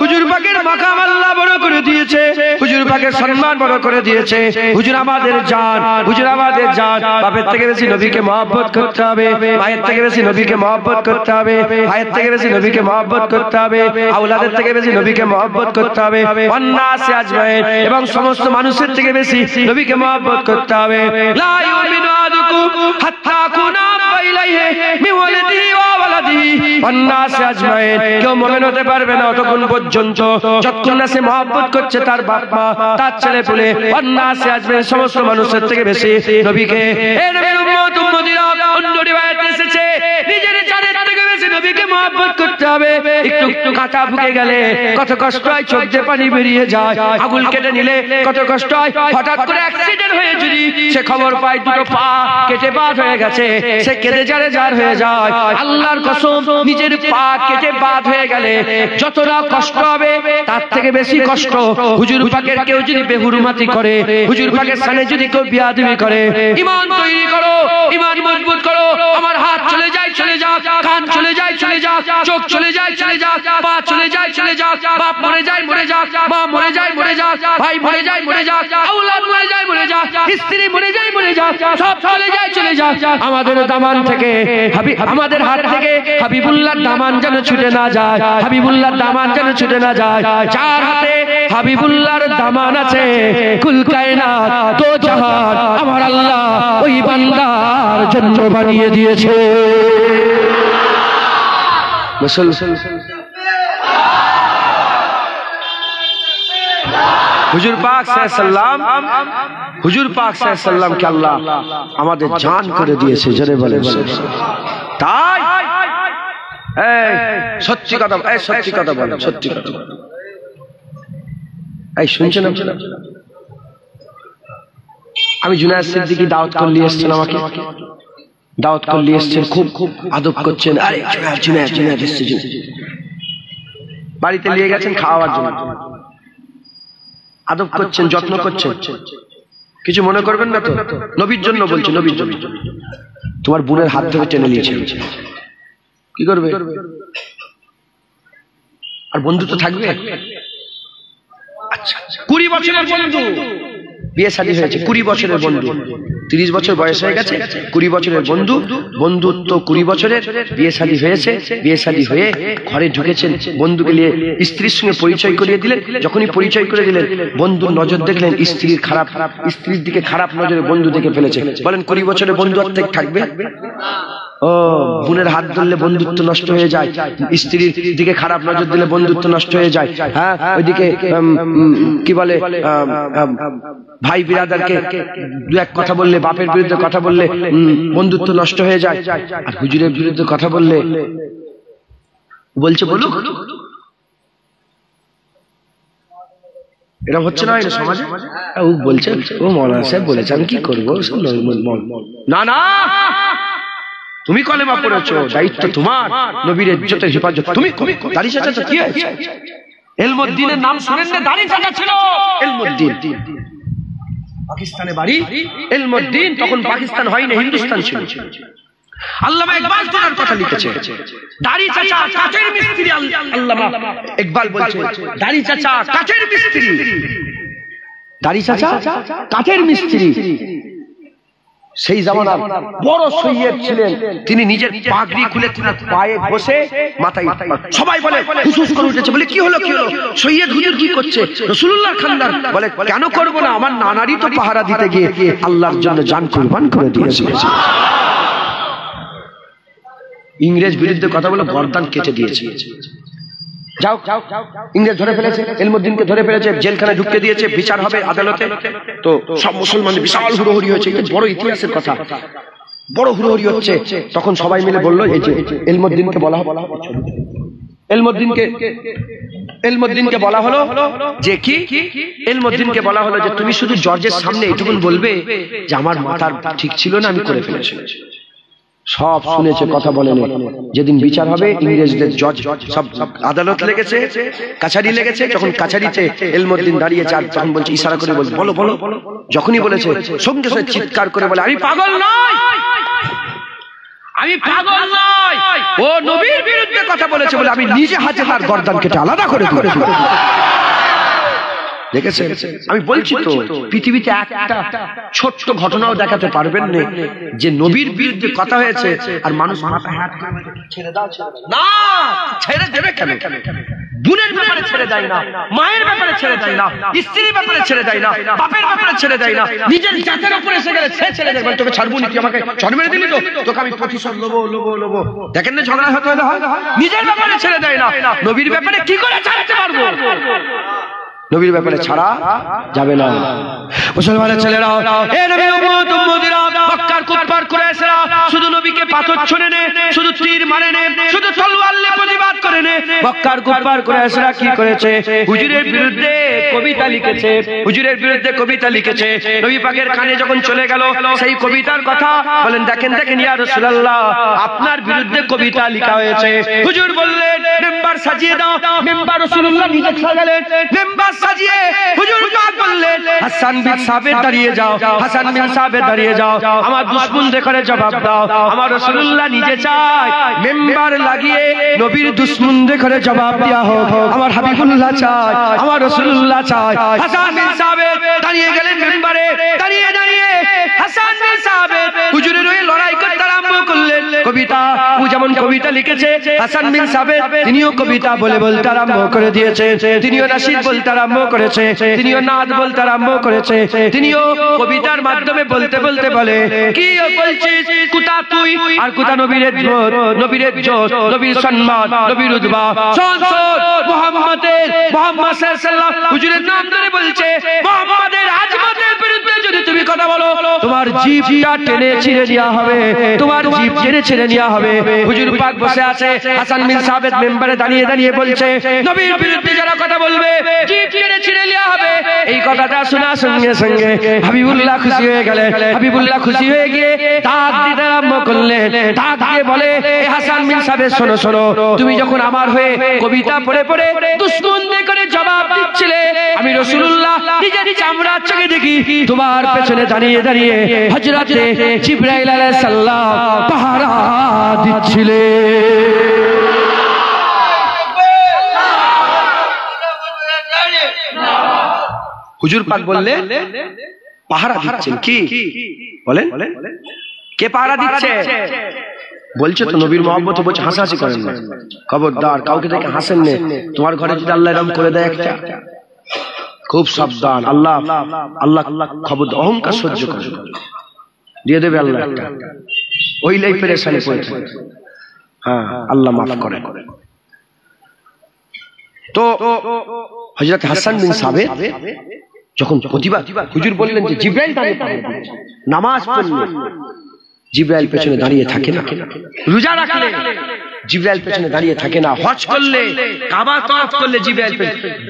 হুজুর পাকের মাকাম আল্লাহ বড় করে দিয়েছে, হুজুর পাকের সম্মান বড় করে দিয়েছে। হুজুর আমাদের জান, হুজুর আমাদের জান। বাপের থেকে বেশি নবীকে মহব্বত করতে হবে, মায়ের থেকে বেশি নবীকে মহব্বত করতে হবে, ভাইয়ের থেকে বেশি নবীকে মহব্বত করতে হবে, আওলাদের থেকে বেশি নবীকে মহব্বত করতে হবে, ওয়ান্নাসি আজমাইন, এবং সমস্ত মানুষের থেকে বেশি নবীকে মহব্বত করতে হবে। লা ইউমিনু আহাদুকুম হাত্তা কুনা বাইলাইহি মিন ওয়ালিদিহি ওয়া ওয়ালাদিহি ওয়ান্নাসি আজমাইন। কেউ মুমিন হতে পারবে না ততক্ষণ পর্যন্ত যতক্ষণ না সে মহব্বত করছে তার বাপ মা, তার ছেলে পেলে, ওয়ান্নাসি আজমাইন, সমস্ত মানুষের থেকে বেশি নবীকে। এ নবীর উম্মত উম্মতিরা, অন্য রিওয়ায়াতে এসেছে নিজের জানের থেকে বেশি নবীকে মহব্বত করতে হবে। একটু একটু কাঁটা ঢুকে গেলে কত কষ্ট হয়, চোখ দিয়ে পানি বেরিয়ে যায়, আঙুল কেটে নিলে কত কষ্ট হয়, হঠাৎ করে অ্যাক্সিডেন্ট হয়ে যদি সে খবর পায় দুটো পা কেটে বাদ হয়ে গেছে, সে কেঁদে জারে জার হয়ে যায়। আল্লাহর কসম, নিজের পা কেটে বাদ হয়ে গেলে যতটা কষ্ট হবে তার থেকে বেশি কষ্ট হুজুর পাকের কেউ যদি বেহুরমাতি করে, হুজুর পাকের সামনে যদি কেউ বিয়াদবি করে। ঈমান তৈরি করো, ঈমান মজবুত করো। আমার হাত চলে যায় চলে যাক, কান চলে যায় চলে যাক, চোখ চলে যায় চলে যাক, পা চলে যায় চলে যাক, বাপ মরে যায় মরে যাক, মা মরে যায় মরে যাক, ভাই মরে যায় মরে যাক, আওলাদ মরে যায় মরে যাক, স্ত্রী মরে যায় মরে যাক, সব চলে যায় চলে যাক। আমাদের দামান থেকে, আমাদের হাত থেকে হাবিবুল্লাহর দামান যেন ছুটে না যায়, হাবিবুল্লাহর দামান যেন ছুটে না যায়। যার হাতে হাবিবুল্লাহর দামান আছে, কুল কায়নাত দো জাহান আমার আল্লাহ ওই বান্দার জন্য বানিয়ে দিয়েছে। হুজুর পাক সাল্লাল্লাহু আলাইহি ওয়াসাল্লাম, হুজুর পাক সাল্লাল্লাহু আলাইহি ওয়াসাল্লাম কে আল্লাহ আমাদের জান করে দিয়েছে, জোরে বলেন। তাই সত্যি কথা, সত্যি কথা বলো, সত্যি কথা বলো। এই শুনছেন? আমি জুনায়েদ সিদ্দিকী দাওয়াত করলে এসছেন, আমাকে দাওয়াত করলে এসছেন, খুব খুব আদব করছেন। আরে জুনায়েদ এসছে, বাড়িতে নিয়ে গেছেন খাওয়ার জন্য, আদব করছেন, যত্ন করছেন, কিছু মনে করবেন না তো? নবীর জন্য বলছে, নবীর জন্য। তোমার বোনের হাত ধরে টেনে নিয়েছে, কি করবে? আর বন্ধু তো থাকবে। আচ্ছা, 20 বছরের বন্ধু, বিয়ে শাদী হয়েছে, 20 বছরের বন্ধু, 30 বছর বয়স হয়ে গেছে, 20 বছরের বন্ধু, বন্ধুত্ব 20 বছরের, বিয়ে শাদী হয়েছে, বিয়ে শাদী হয়ে ঘরে ঢুকেছেন, বন্ধুকে নিয়ে স্ত্রীর সঙ্গে পরিচয় করিয়ে দিলেন। যখনই পরিচয় করে দিলেন, বন্ধুর নজর দেখলেন স্ত্রীর দিকে খারাপ নজরে বন্ধু দেখে ফেলেছে। বলেন 20 বছরের বন্ধু আর থাকবে? ও, বোনের হাত ধরলে বন্ধুত্ব নষ্ট হয়ে যায়, স্ত্রীর দিকে খারাপ নজর দিলে বন্ধুত্ব নষ্ট হয়ে যায়। হ্যাঁ, ওইদিকে কি বলে, ভাই বিরাদারকে দু এক কথা বললে, বাপের বিরুদ্ধে কথা বললে বন্ধুত্ব নষ্ট হয়ে যায়। আর হুজুরের বিরুদ্ধে কথা বললে বলছে বলুক, এরকম হচ্ছে না এটা সমাজে? ও বলছে, ও মৌলানা সাহেব বলেছে, আমি কি করবো? না না, তুমি কলেমা পড়েছো, দায়িত্ব তোমার, নবীর ইজ্জতের হেফাজত তুমি। দাড়ি চাচা কি হয়েছে? এলমুদ্দিনের নাম শুনেন না? দাড়ি চাচা ছিল এলমুদ্দিন, পাকিস্তানে বাড়ি এলমুদ্দিন, তখন পাকিস্তান হয়নি, হিন্দুস্তান ছিল। আল্লামা ইকবাল তার কথা লিখেছে, দাড়ি চাচা কাঠের মিস্ত্রি। আল্লামা ইকবাল বলছে, দাড়ি চাচা কাঠের মিস্ত্রি, দাড়ি চাচা কাঠের মিস্ত্রি। সেই জামানার বড় সৈয়দ ছিলেন তিনি, নিজের পাগড়ি খুলে পায়ে বসে মাথায়, সবাই বলে হুসুস করে উঠেছে, বলে কি হলো, কি হলো? সৈয়দ হুজুর কি করছে? রাসূলুল্লাহর খানদান। বলে কেন করবো না, আমার নানারই তো পাহারা দিতে গিয়ে আল্লাহর জন্য জান কুরবান করে দিয়েছে। ইংরেজ বিরুদ্ধে কথা বলে গর্দান কেটে দিয়েছে। যাও, ইংরেজ ধরে ফেলেছে, এলমুদ্দিনকে ধরে ফেলেছে, জেলখানায় ঢুকতে দিয়েছে, বিচার হবে আদালতে। তো সব মুসলমান বিশাল হুড়োহুড়ি হয়েছে, বড় ইতিহাসের কথা, বড় হুড়োহুড়ি হচ্ছে। তখন সবাই মিলে বললো, এই যে এলমুদ্দিনকে বলা হবে, এলমুদ্দিনকে বলা হলো যে কি, এলমুদ্দিনকে বলা হলো যে তুমি শুধু জজের সামনে এইটুকুন বলবে যে আমার মাথার ঠিক ছিল না, আমি করে ফেলেছি। সব শুনেছে, কথা বলেনি। যেদিন বিচার হবে, ইংরেজদের জজ সব আদালত লেগেছে, কাছারি লেগেছে। যখন কাছারিতে এলমুদ্দিন দাঁড়িয়েছে, আর তখন বলছে, ইশারা করে বলছে বলো বলো। যখনই বলেছে, সঙ্গে সঙ্গে চিৎকার করে বলে, আমি পাগল নই, আমি পাগল নই, ও নবীর বিরুদ্ধে কথা বলেছে বলে আমি নিজে হাতে তার গর্দান কেটে আলাদা করে দিয়েছি। দেখেছেন? আমি বলছি তো, পৃথিবীতে একটা ছোট্ট ঘটনাও দেখাতে পারবেন না যে নবীর বিরুদ্ধে কথা হয়েছে আর মানুষ ছেড়ে দাও না, ছেড়ে দেবে কেন? বোনের ব্যাপারে ছেড়ে দেয় না, মায়ের ব্যাপারে ছেড়ে দেয় না, স্ত্রীর ব্যাপারে ছেড়ে দেয় না, বাপের ব্যাপারে ছেড়ে দেয় না, নিজের জাতের উপরে এসে গেলে সে ছেড়ে দেয়। তোকে ছাড়বো না, তুই আমাকে চড় মেরে দিলি, তো তোকে আমি প্রতিশোধ লোবো। দেখেন না ঝগড়া হতে হয়, নিজের ব্যাপারে ছেড়ে দেয় না, নবীর ব্যাপারে কি করে ছাড়তে পারবো? নবীর ব্যাপারে ছাড়া যাবে না। মুসলমানের ছেলেরা, এ নবীর উম্মত উম্মতিরা, মক্কার কুফার কুরাইশরা শুধু নবীকে পাথর ছুঁড়ে নে, শুধু তীর মারে নে, শুধু তলোয়ার নিয়ে প্রতিবাদ করে নে। মক্কার কুফার কুরাইশরা কি করেছে? হুজুরের বিরুদ্ধে কবিতা লিখেছে, হুজুরের বিরুদ্ধে কবিতা লিখেছে। নবী পাকের কানে যখন চলে গেল সেই কবিতার কথা, বলেন দেখেন ইয়া রাসূলুল্লাহ, আপনার বিরুদ্ধে কবিতা লেখা হয়েছে। হুজুর বললেন, মেম্বার সাজিয়ে দাও। মেম্বার রাসূলুল্লাহ নিজে সাজালেন, মেম্বার সাজিয়ে হুজুর পাক বললেন, হাসান বিন সাবিত দাঁড়িয়ে যাও, হাসান বিন সাবিত দাঁড়িয়ে যাও, আমার দুশমনদের করে জবাব দাও। আমার রাসূলুল্লাহ নিজে চায় মেম্বার লাগিয়ে নবীর দুশমনদের করে জবাব দেয়া হোক। আমার হাবিবুল্লাহ চায়, আমার রাসূলুল্লাহ চায়। হাসান বিন সাবিত দাঁড়িয়ে গেলেন মেম্বারে, দাঁড়িয়ে হাসান বিন সাবিত হুজুরের হয়ে লড়াই করতে আরম্ভ করলেন। কবিতা, ও যেমন কবিতা লিখেছে, হাসান বিন সাবিত তিনিও কবিতা বলতে আরম্ভ করে দিয়েছে, তিনিও নাশিদ বলতে আরম্ভ করেছে, তিনিও নাদ বলতে আরম্ভ করেছে, তিনিও কবিতার মাধ্যমে বলতে বলে, কি বলছিস, কুতা তুই আর কুতা নবীর ইজ্জত, নবীর ইজ্জত, নবীর সম্মান, নবীর উতবা, মুহাম্মদ সাল্লাল্লাহু আলাইহি ওয়াসাল্লাম হুজুরের নাম ধরে বলছে, মুহাম্মাদের আজমতের বিরুদ্ধে বিরুদ্ধে যদি তুমি কথা বলো তোমার জিভটা টেনে ছিঁড়ে নেওয়া হবে, তোমার জিভ টেনে ছিঁড়ে নেওয়া হবে। হুজুর পাক বসে আছে, হাসান বিন সাবিত মেম্বারে দাঁড়িয়ে দাঁড়িয়ে বলছে নবীর বিরুদ্ধে যারা কথা বলবে জিভ টেনে ছিঁড়ে নেওয়া হবে। এই কথাটা শোনার সঙ্গে সঙ্গে হাবিবুল্লাহ খুশি হয়ে গেলেন। হাবিবুল্লাহ খুশি হয়ে গিয়ে ডাক দিতে আরম্ভ করলেন। ডাক দিয়ে বলে এ হাসান বিন সাবিত শোনো শোনো, তুমি যখন আমার হয়ে কবিতা পড়ে পড়ে দুশ্মনদের করে জবাব দিচ্ছিলে, আমি রাসূলুল্লাহ নিজের চামড়ার চোখে দেখি তোমার পেছনে দাঁড়িয়ে দাঁড়িয়ে হযরতে জিবরাইল আলাইহিস সালাম পাহারা দিচ্ছিলেন। হুজুর পাক বললেন পাহারা দিচ্ছেন কি? বলেন কে পাহারা দিচ্ছে? বলছে তো নবীর মহব্বত, বলছে হাসাহাসি করেন না, খবরদার কাউকে দেখে হাসেন না। তোমার ঘরে যদি আল্লাহ এরকম করে দেয় একটা, খুব সাবধান। আল্লাহ আল্লাহ খবর, অহংকার সহ্য করে দিয়ে দেবে আল্লাহ একটা, ওই লাই পেরেশানি পড়ে। হ্যাঁ, আল্লাহ মাফ করে। তো হযরত হাসান বিন সাবিত যখন প্রতিবাদ, হুজুর বললেন যে জিবরাইল দাঁড়িয়ে নামাজ পড়লে জিবরাইল পেছনে দাঁড়িয়ে থাকে না, রোজা রাখলে জিবরাইল পেছনে দাঁড়িয়ে থাকে না, হজ করলে কাবা তওয়াফ করলে জিবরাইল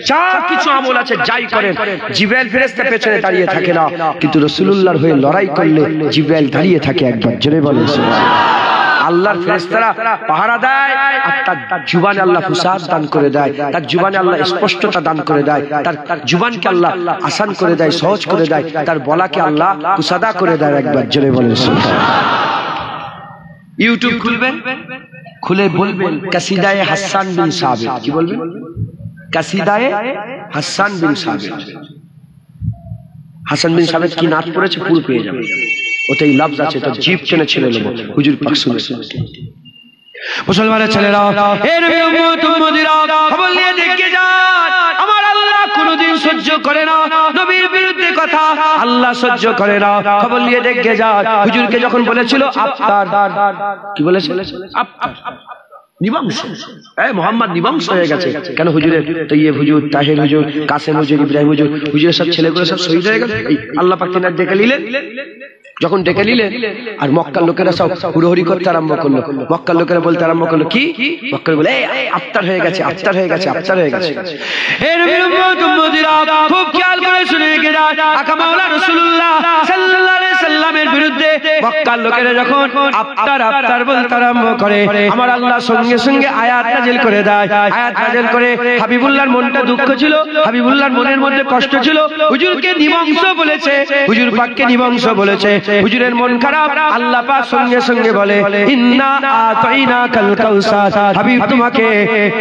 যা কিছু আমল আছে যাই করেন জিবরাইল ফেরেশতা পেছনে দাঁড়িয়ে থাকে না, কিন্তু রাসূলুল্লাহর হয়ে লড়াই করলে জিবরাইল দাঁড়িয়ে থাকে। একবার জোরে বলেন সুবহানাল্লাহ। আল্লাহর ফেরেশতারা পাহারা দেয় আর তার জুবানে আল্লাহ ফুসাদ দান করে দেয়, তার জুবানে আল্লাহ স্পষ্টতা দান করে দেয়, তার জুবানকে আল্লাহ আসান করে দেয়, সহজ করে দেয়, তার বলাকে আল্লাহ কুসাদা করে দেয়। একবার জোরে বলেন সুবহানাল্লাহ। ইউটিউব খুলবেন, খুলে বলবেন কাসিদায়ে হাসান বিন সাবিত। কি বলবেন? কাসিদায়ে হাসান বিন সাবিত। হাসান বিন সাবিত কি নাচ করেছে পুরো পেয়ে যাবে, ওতেই লফজ আছে, তো জিভ টেনে ছেড়ে নেব। হুজুর পাক শুনেছেন। মুসলমানের ছেলেরা, এ নবী উম্মত উম্মতিরা, খবর নিয়ে দেখে যান, আমার আল্লাহ কোনদিন সহ্য করে না নবীর বিরুদ্ধে কথা, আল্লাহ সহ্য করে না। খবর নিয়ে দেখে যান, হুজুরকে যখন বলেছিল আফতার, কি বলেছিল? নিবংশ, মোহাম্মদ নিবংশ হয়ে গেছে। কেন? হুজুরের তৈয়ব হুজুর, তাহের হুজুর, কাসেম হুজুর, ইব্রাহিম হুজুর, হুজুরের সব ছেলেগুলো সব শহীদ হয়ে গেছে। আল্লাহ পাক তিনার ডেকে নিলেন। যখন ডেকে নিলেন আর মক্কার লোকেরা সব হুড়োহুড়ি করতে আরম্ভ করলো, মক্কার লোকেরা বলতে আরম্ভ করলো কি? মক্কার বলে আফতার হয়ে গেছে, আফতার হয়ে গেছে, আফতার হয়ে গেছে। এই নবীর উম্মত উম্মতিরা খুব খেয়াল করে শুনে রেখে যান, আকা মাওলা রাসূলুল্লাহ সাল্লাল্লাহু আলাইহি সাল্লামের বিরুদ্ধে মক্কার লোকেরা যখন আফতার আফতার বলতে আরম্ভ করে, আমার আল্লাহ সঙ্গে সঙ্গে আয়াত নাযিল করে দেয়। আয়াত নাযিল করে হাবিবুল্লাহর মনটা দুঃখ ছিল, হাবিবুল্লাহর মনের মধ্যে কষ্ট ছিল, হুজুরকে নিবংশ বলেছে, হুজুর পাককে নিবংশ বলেছে, হুজুরের মন খারাপ। আল্লাহ পাক সঙ্গে সঙ্গে বলে ইন্না আতাইনাকাল কাউসার, হাবিব তোমাকে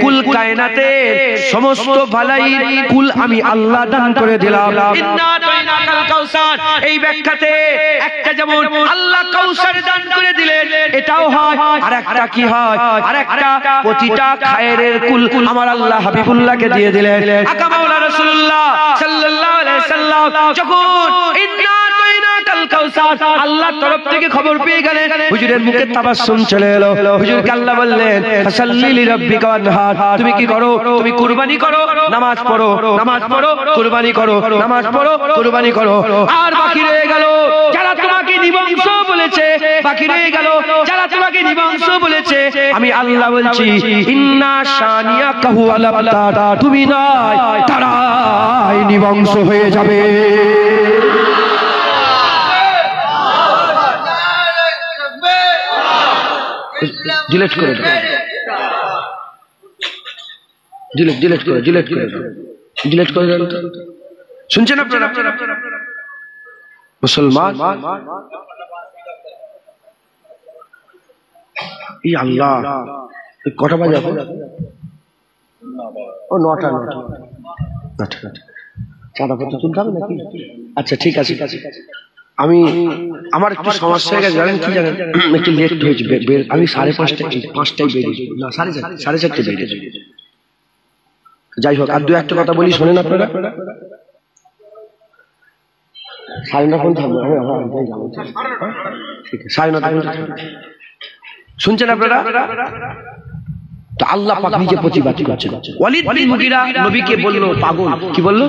কুল কায়নাতের সমস্ত ভালাইর কুল আমি আল্লাহ দান করে দিলাম। ইন্না আতাইনাকাল কাউসার, এই ব্যাখ্যাতে একটা যেমন আল্লাহ কাউসার দান করে দিলেন এটাও হয়, আর একটা কি হয়? আর একটা প্রতিটা খায়েরের কুল আমার আল্লাহ হাবিবুল্লাহকে দিয়ে দিলেন। আকা মাওলা রাসূলুল্লাহ সাল্লাল্লাহু আলাইহি সাল্লাম যখন ইন্না আতাইনাকাল কাউসার আল্লাহর তরফ থেকে খবর পেয়ে গেলেন, হুজুরের মুখে তাবাসসুম চলে এলো। হুজুরকে আল্লাহ বললেন ফাসাল্লি লিরাব্বিকা ওয়ানহার, তুমি কি করো? তুমি কুরবানি করো, নামাজ পড়ো, নামাজ পড়ো, কুরবানি করো, নামাজ পড়ো, কুরবানি করো। আর বাকি রয়ে গেল যারা তোমাকে নিবংশ বলেছে, বাকি রয়ে গেল যারা তোমাকে নিবংশ বলেছে, আমি আল্লাহ বলছি ইন্না শানিয়াকা হুয়াল আবতার, তুমি নয় তারাই নিবংশ হয়ে যাবে। ডিলিট করে দাও, ডিলিট করে দাও। শুনছেন আপনারা মুসলমান? এই আল্লাহ কটা বাজে? ও 9টা। চাঁদা পত্র তুলতে হবে নাকি? আচ্ছা ঠিক আছে। আমি আমার একটু সমস্যা হয়ে গেছে, জানেন কি? জানেন একটু লেট হয়েছে, আমি 5:30 বেরিয়েছি, না 4:30 বেরিয়েছি। যাই হোক, আর দু একটা কথা বলি, শোনেন আপনারা। 9:30 থাকবে, ঠিক আছে 9:30 শুনছেন আপনারা? তো আল্লাহ পাক নিজে প্রতিবাদ করছেন। ওয়ালিদ বিন মুগিরা নবীকে বলল পাগল। কি বলল?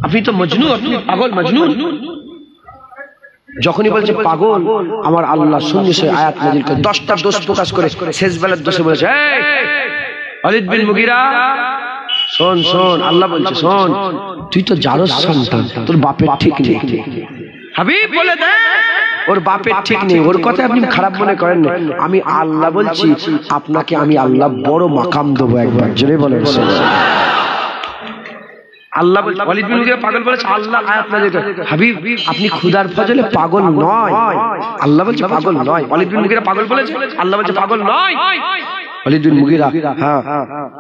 আপনি তো মজনু, আপনি পাগল মজনুন। যখনই বলছে পাগল, আমার আল্লাহ সঙ্গে সে আয়াত নাযিল করে 10টা দোষ প্রকাশ করে শেষ বেলার দোষে বলেছে, এই ওয়ালিদ বিন মুগিরা শোন শোন, আল্লাহ বলছে শোন, তুই তো জারজ সন্তান, তোর বাপের ঠিক নেই। হাবিব বলে দে ওর বাপের ঠিক নেই, ওর কথা আপনি খারাপ মনে করেন না, আমি আল্লাহ বলছি আপনাকে আমি আল্লাহ বড় মাকাম দেবো, একবার জোরে বলেন। আল্লাহ বলছে ওয়ালিদ বিন মুগিরা পাগল বলেছে, আল্লাহ আয়াত নাযিল করে, হাবিব আপনি খুদার ফজলে পাগল নয়, আল্লাহ বলছে পাগল নয়। ওয়ালিদ বিন মুগিরা পাগল বলেছে, আল্লাহ বলছে পাগল নয়। ওয়ালিদ বিন মুগিরা হ্যাঁ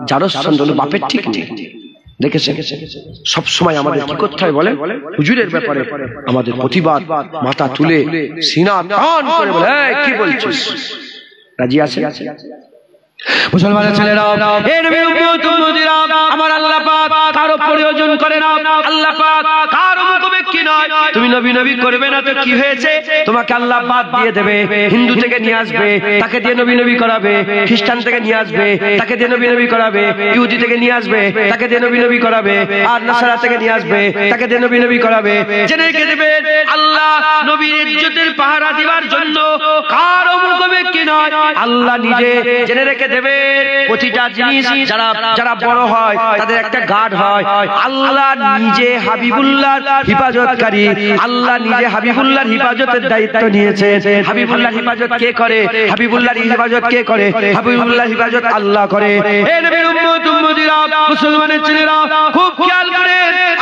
জারজ সন্তান, বাপের ঠিক নেই। দেখেছেন সব সময় আমাদের কি করতে হয় বলে, হুজুরের ব্যাপারে আমাদের প্রতিবাদ, মাথা তুলে সিনা টান করে বলে, এই কি বলছিস, রাজি আছে? মুসলমানের ছেলেরা, হে নবীর উম্মত উম্মতিরা, আমার আল্লাহ পাক কারো প্রয়োজন করে না, আল্লাহ পাক কারো মুখোমুখি নয়। তুমি নবী নবী করবে না তো কি হয়েছে, তোমাকে আল্লাহ বাদ দিয়ে দেবে। হিন্দু থেকে নিয়ে আসবে, তাকে দিয়ে নবী নবী করাবে, খ্রিস্টান থেকে নিয়ে আসবে, তাকে দিয়ে নবী নবী করাবে, ইহুদি থেকে নিয়ে আসবে, তাকে দিয়ে নবী নবী করাবে, আর নাসারা থেকে নিয়ে আসবে, তাকে দিয়ে নবী নবী করাবে। জেনে রেখে দেবে আল্লাহ নবীর ইজ্জতের পাহারা দিবার জন্য কারো মুখোমুখি নয়, আল্লাহ নিজে জেনে রেখে দেবে। প্রতিটা জিনিস যারা যারা বড় হয় তাদের একটা গার্ড হয়, আল্লাহ নিজে হাবিবুল্লাহর হিফাজতকারী, আল্লাহ নিজে হাবিবুল্লাহর হিফাজতের দায়িত্ব নিয়েছে। হাবিবুল্লাহর হিফাজত কে করে, হাবিবুল্লাহর হিফাজত কে করে, হাবিবুল্লাহর হিফাজত আল্লাহ করে। হে নবীর উম্মত উম্মতিরা, মুসলমানের ছেলেরা খুব খেয়াল করে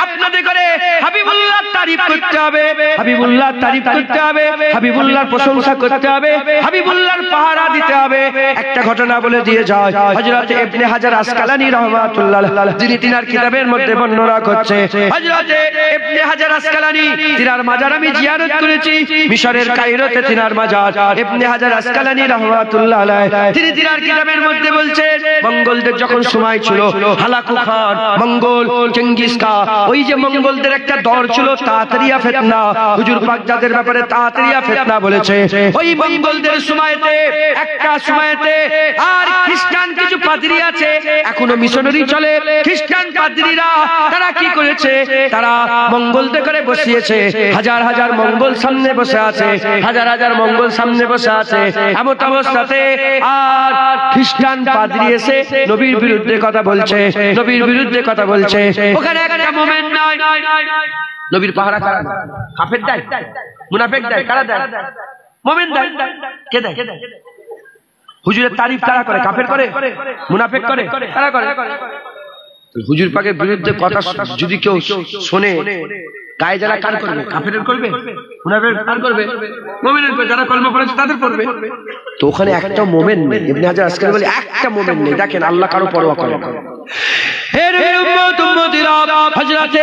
আপনাদের করে হাবিবুল্লাহর তারিফ করতে হবে, হাবিবুল্লাহর তারিফ করতে হবে, হাবিবুল্লাহর প্রশংসা করতে হবে, হাবিবুল্লাহর পাহারা দিতে হবে। একটা ঘটনা বলে দিয়ে যায়, হযরত ইবনে হাজার আসকালানী রাহমাতুল্লাহ আলাইহি যিনি তিনার কিতাবের মধ্যে বর্ণনা করছে, হযরত ইবনে হাজার আসকালানী তিনার মাজার আমি জিয়ারত করেছি, মিশরের কায়রোতে তিনার মাজার। ইবনে হাজার আসকালানী রাহমাতুল্লাহ আলাইহি তিনি তিনার কিতাবের মধ্যে বলছে, মঙ্গলদের যখন সময় ছিল, হালাকু খান মঙ্গল চেঙ্গিস খান, ওই যে মঙ্গলদের একটা দর ছিল তাতারিয়া ফিতনা, হুজুর পাক যাদের ব্যাপারে তাতারিয়া ফিতনা বলেছে, ওই মঙ্গলদের সময়তে একটা সময়তে আর খ্রিস্টান কিছু পাদ্রী আছে, এখনো মিশনারি চলে, খ্রিস্টান পাদ্রীরা তারা কি করেছে, তারা মঙ্গলদের করে বসিয়েছে, হাজার হাজার মঙ্গল সামনে বসে আছে, হাজার হাজার মঙ্গল সামনে বসে আছে। এমন অবস্থাতে আর খ্রিস্টান পাদ্রী এসে নবীর বিরুদ্ধে কথা বলছে, নবীর বিরুদ্ধে কথা বলছে, ওখানে একটা মোমেন্ট নাই। নবীর পাহারা কারা দেয়? কাফের দেয়, মুনাফিক দেয়, কারা দেয়? মোমেন দেয়। কে দেয়? হুজুরের তারিফ কারা করে? কাফের করে, মুনাফিক করে, কারা করে? হুজুর পাকের বিরুদ্ধে কথা যদি কেউ শোনে, গায়ে যারা কার করবে? কাফেরের করবে, মুনাফিকের কার করবে? মুমিনের করবে, যারা কলমা পড়েছে তাদের করবে। তো ওখানে একটা মোমেন নেই। ইবনে হাজার আসকালানী বলে একটা মোমেন নেই। দেখেন আল্লাহ কারো পরোয়া করে না। হে নবীর উম্মত উম্মতিরা, হযরত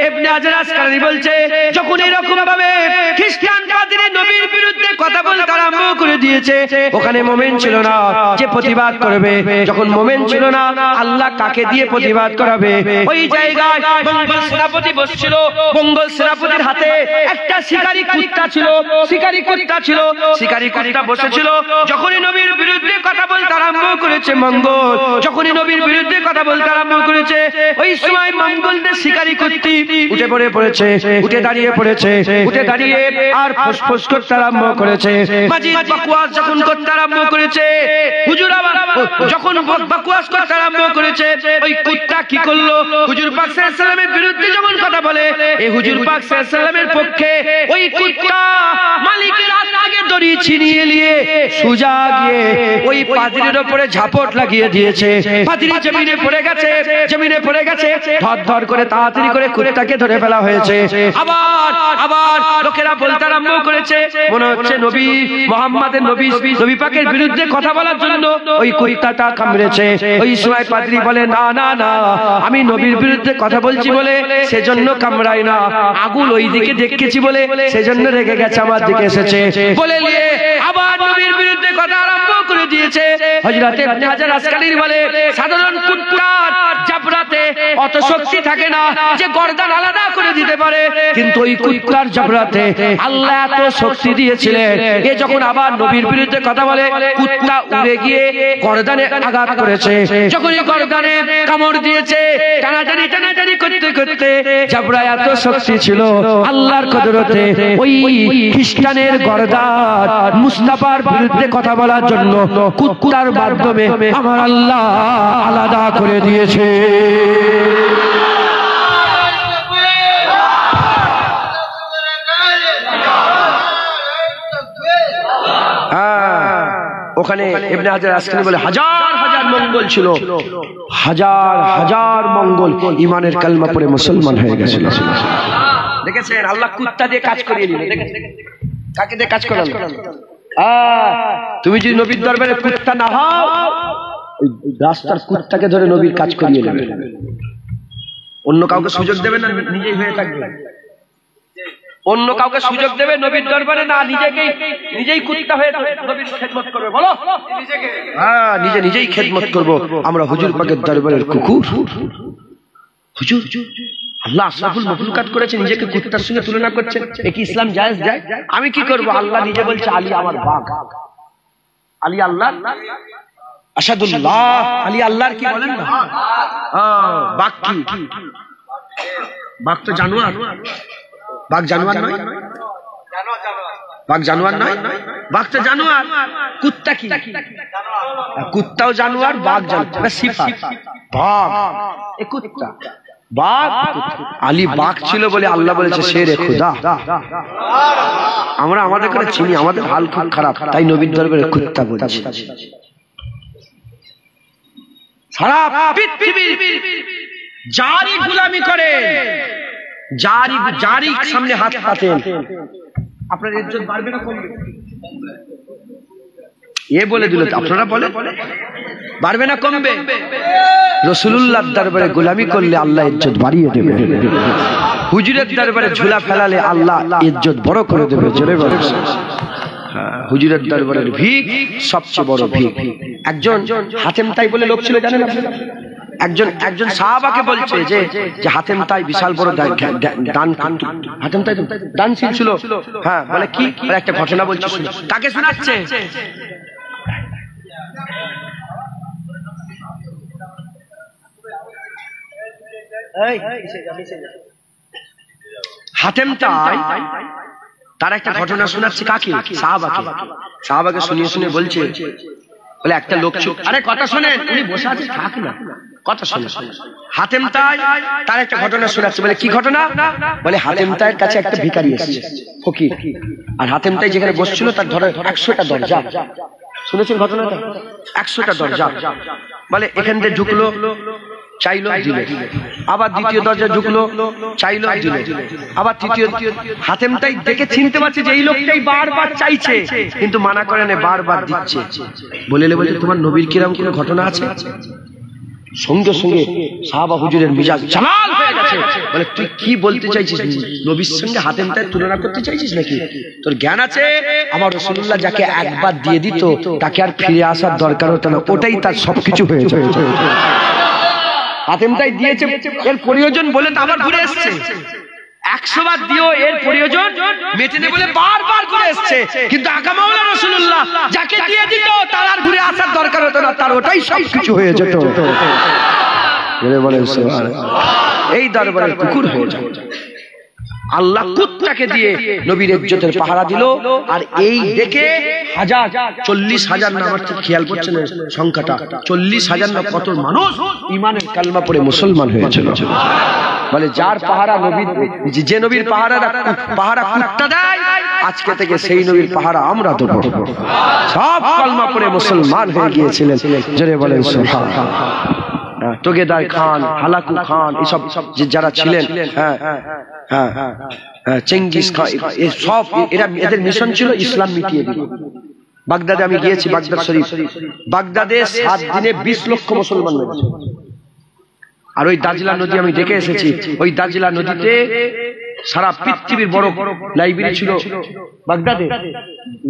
ইবনে হাজার আসকালানী বলছে, যখন এরকম ভাবে খ্রিস্টান পাদ্রী নবীর বিরুদ্ধে কথা বলতে আরম্ভ করে দিয়েছে, ওখানে মোমেন ছিল না যে প্রতিবাদ করবে। যখন মোমেন ছিল না, আল্লাহ কাকে দিয়ে প্রতিবাদ করাবে? ওই জায়গায় মঙ্গল সেনাপতি বসছিল, মঙ্গল সেনাপতির হাতে একটা শিকারী কুত্তা ছিল, শিকারী কুত্তা ছিল, শিকারী কুত্তা বসেছিল। যখনই নবীর বিরুদ্ধে কথা বলতে আরম্ভ করেছে মঙ্গল, যখনই নবীর বিরুদ্ধে কথা বলতে আরম্ভ করেছে, ওই সময় মঙ্গলদের শিকারী কুত্তি উঠে পড়েছে, উঠে দাঁড়িয়ে পড়েছে, উঠে দাঁড়িয়ে আর ফুসফুস করতে আরম্ভ করেছে। মাজিদ বকওয়াস যখন করতে আরম্ভ করেছে, হুজুর আবার যখন বকওয়াস করতে আরম্ভ করেছে, ওই কুত্তা কি করলো? হুজুর পাক সাল্লাল্লাহু আলাইহি ওয়াসাল্লামের বিরুদ্ধে যখন কথা বলে, এই হুজুর পাক সাল্লাল্লাহু আলাইহি ওয়াসাল্লামের পক্ষে ওই কুত্তা মালিকের হাত থেকে দড়ি ছিনিয়ে নিয়ে সোজা গিয়ে ওই পাদ্রীর উপরে ঝাপট লাগিয়ে দিয়েছে। পাদ্রী জমিনে পড়ে গেছে, জমিনে পড়ে গেছে, ধর ধর করে তাড়াতাড়ি করে কুত্তাকে ধরে ফেলা হয়েছে। আবার লোকেরা বলতে আরম্ভ করেছে, মনে হচ্ছে নবী মুহাম্মাদের নবী পাকের বিরুদ্ধে কথা বলার জন্য ওই কুত্তাটা কামড়েছে। ওই সময় পাদ্রী বলে, না না না, আমি নবীর বিরুদ্ধে কথা বলছি বলে সেজন্য কামড়াই না, আগুন ওই দিকে দেখেছি বলে সেজন্য রেগে গেছে, আমার দিকে এসেছে বলে নিয়ে আবার নবীর বিরুদ্ধে কথা আরম্ভ করে দিয়েছে। হযরত ইবনে হাজার আসকালানী বলে, সাধারণ কুত্তার জাবরাতে অত শক্তি থাকে না যে গর্দান আলাদা করে দিতে পারে, কিন্তু ওই কুত্তার জবরাতে আল্লাহ এত শক্তি দিয়েছিলেন। এ যখন আবার নবীর বিরুদ্ধে কথা বলে, কুত্তা উড়ে গিয়ে গর্দানে আঘাত করেছে। যখন এই গর্দানে কামড় দিয়েছে, টানাটানি টানাটানি করতে করতে জবরা এত শক্তি ছিল আল্লাহর কুদরতে ওই খ্রিস্টানের গর্দান মুস্তাফার বিরুদ্ধে কথা বলার জন্য কুত্তার মাধ্যমে আমার আল্লাহ আলাদা করে দিয়েছে। ওখানে ইবনে হাজার আসকানি বলে হাজার হাজার মঙ্গল ছিল, হাজার হাজার মঙ্গল ইমানের কালমা পড়ে মুসলমান হয়ে গেছিল। দেখেছেন আল্লাহ কুত্তা দিয়ে কাজ করিয়ে নিল। দেখেছেন কাকে দিয়ে কাজ করালো? তুমি যদি নবীর দরবারে কুত্তা না হও, ওই রাস্তার কুত্তাকে ধরে নবীর কাজ করিয়ে নেবে। অন্য কাউকে সুযোগ দেবে না, নিজেই হয়ে থাকবে। অন্য কাউকে সুযোগ দেবে নবীর দরবারে না, নিজেই কুত্তা হয়ে নবীর খেদমত করবে। বলো হ্যাঁ, নিজেই খেদমত করবো। আমরা হুজুর পাকের দরবারের কুকুর। হুজুর আল্লাহ আশরাফুল মাখলুকাত করেছে, নিজেকে কুত্তার সঙ্গে তুলনা করছেন, এ কি ইসলাম জায়েজ যায়? আমি কি করব? আল্লাহ নিজে বলছে আলী আমার বাঘ, আলী আল্লাহ আসাদুল্লাহ, আলী আল্লাহর কি বলেন না? বাঘ কি? বাঘ তো জানোয়ার। বাঘ জানোয়ার নয়? বাঘ জানোয়ার নয়? বাঘ তো জানোয়ার। কুত্তা কি? কুত্তাও জানোয়ার, বাঘ জানোয়ার, সিফাত। বাঘ এ কুত্তা, বাঘ আলী বাঘ ছিল বলে আল্লাহ বলেছে শেরে খোদা। আমরা আমাদের করে চিনি, আমাদের হাল খুব খারাপ, তাই নবীর দরবারে কুত্তা বলছি। সারা পৃথিবী জারি গোলামি করে, জারি সামনে হাত পাতেন, আপনার ইজ্জত বাড়বে না কমবে? এ বলে দিল, আপনারা বলে বাড়বে না কমবে? রাসূলুল্লাহর দরবারে গোলামি করলে আল্লাহ ইজ্জত বাড়িয়ে দেবে, হুজুরের দরবারে ঝুলা ফেলালে আল্লাহ ইজ্জত বড় করে দেবে। জোরে বলে হুজুরের দরবারের ভিক সবচেয়ে বড় ভিক। একজন হাতেম তাই বলে লোক ছিল, জানেন আপনারা? একজন সাহাবাকে বলছে যে হাতেম তাই বিশাল বড় দান, হাতেম তাই দানশীল ছিল। হ্যাঁ বলে কি? একটা ঘটনা বলছে, কাকে শোনাচ্ছে? হাতেম তাই তার একটা ঘটনা শোনাচ্ছে। কাকে? সাহাবাকে শুনিয়ে বলছে, বলে একটা লোক ছিল, আরে কথা শোনেন, উনি বসে আছে, থাক না, কথা শোনে। হাতেম তাই তার একটা ঘটনা শোনাচ্ছে। বলে কি ঘটনা? বলে হাতেম তাইয়ের কাছে একটা ভিখারি এসেছে, ফকির। আর হাতেম তাই যেখানে বসছিল তার ধরে 100টা দরজা। শুনেছেন ঘটনাটা? 100টা দরজা। বলে এখান থেকে ঢুকলো, চাইলো, দিল। আবার দ্বিতীয় দরজা ঢুকলো, চাইলো, দিল। আবার তৃতীয়। হাতেম তাই দেখে চিনতে পারছে যে এই লোকটাই বারবার চাইছে, কিন্তু মানা করে না, বারবার দিচ্ছে। বলে তোমার নবীর কিরকম কোনো ঘটনা আছে? সঙ্গে সঙ্গে সাহাবা হুজুরের মিজাজ জালাল হয়ে গেছে। বলে তুই কি বলতে চাইছিস? নবীর সঙ্গে হাতেম তাই তুলনা করতে চাইছিস নাকি? তোর জ্ঞান আছে? আমার রাসূলুল্লাহ যাকে একবার দিয়ে দিত তাকে আর ফিরে আসার দরকার হতো না, ওটাই তার সবকিছু হয়ে যায়। হাতেম তাই দিয়েছে, এর প্রয়োজন বলে তো আবার ঘুরে এসছে। 100 বার দিও, এর প্রয়োজন মেটেনে বলে বারবার ঘুরে এসছে। কিন্তু আকা মাওলা রাসূলুল্লাহ যাকে দিয়ে দিত তার আর ঘুরে আসার দরকার হতো না, তার ওটাই সবকিছু হয়ে যেত। বলেন সুবহানাল্লাহ। এই দরবারের কুকুর হয়ে যায়। আল্লাহ কুত্তাকে দিয়ে নবীর ইজ্জতের পাহারা দিল। আর এই দেখে 40,000 না, আমার ঠিক খেয়াল করছে না সংখ্যাটা, 40,000 না কত মানুষ ইমানের কালমা পড়ে মুসলমান হয়েছিল। বলে যার পাহারা নবীর, যে নবীর পাহারা কুত্তা দেয়, আজকে থেকে সেই নবীর পাহারা আমরা দেব। সব কালমা পড়ে মুসলমান হয়ে গিয়েছিলেন। জোরে বলেন সুবহানাল্লাহ। তোগেদার খান, হালাকু খান, এসব যারা ছিলেন, চেঙ্গিস খান, সব এদের মিশন ছিল ইসলাম মিটিয়ে দিল। বাগদাদে আমি গিয়েছি, বাগদাদ শরীফ, বাগদাদে 7 দিনে 20 লক্ষ মুসলমান হয়েছে। আর ওই দাজলা নদী আমি দেখে এসেছি। ওই দাজলা নদীতে সারা পৃথিবীর বড় লাইব্রেরি ছিল বাগদাদে।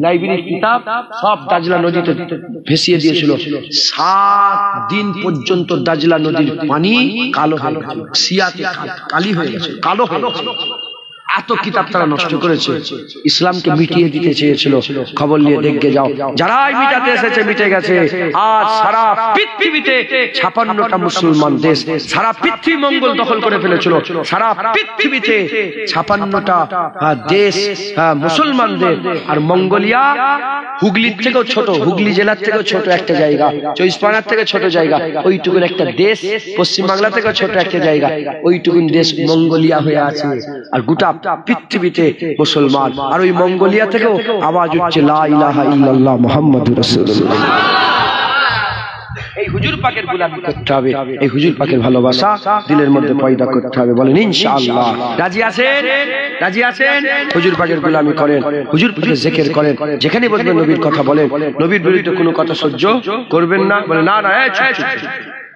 লাইব্রেরির কিতাব সব দাজলা নদীতে ভেসিয়ে দিয়েছিল। 7 দিন পর্যন্ত দাজলা নদীর পানি কালো হয়ে গেছে, সিয়াতে কালি হয়ে গেছে, কালো হয়ে গেছে। এত কিতাব তারা নষ্ট করেছে, ইসলামকে মিটিয়ে দিতে চেয়েছিল। খবর নিয়ে দেখে যাও, যারাই মিটাতে এসেছে মিটে গেছে। আজ সারা পৃথিবীতে 56টা মুসলমান দেশ, সারা পৃথিবী মঙ্গল দখল করে ফেলেছিল। সারা পৃথিবীতে 56টা দেশ মুসলমানদের। আর মঙ্গোলিয়া হুগলির থেকেও ছোট, হুগলি জেলার থেকেও ছোট একটা জায়গা, 24 পরগনার থেকে ছোট জায়গা, ওইটুকুন একটা দেশ। পশ্চিম বাংলা থেকেও ছোট একটা জায়গা, ওইটুকুন দেশ মঙ্গোলিয়া হয়ে আছে। আর গোটা পৃথিবীতে মুসলমান। আর ওই মঙ্গোলিয়া থেকেও আওয়াজ উঠছে লা ইলাহা ইল্লাল্লাহ মুহাম্মাদুর রাসূলুল্লাহ। এই হুজুর পাকের গোলামি করতে হবে, এই হুজুর পাকের ভালোবাসা দিলের মধ্যে পয়দা করতে হবে। বলেন ইনশাআল্লাহ। রাজি আছেন? রাজি আছেন? হুজুর পাকের গোলামি করেন, হুজুর পাকের জিকির করেন। যেখানে বলবেন নবীর কথা বলেন, নবীর বিরুদ্ধে কোনো কথা সহ্য করবেন না। বলে না না,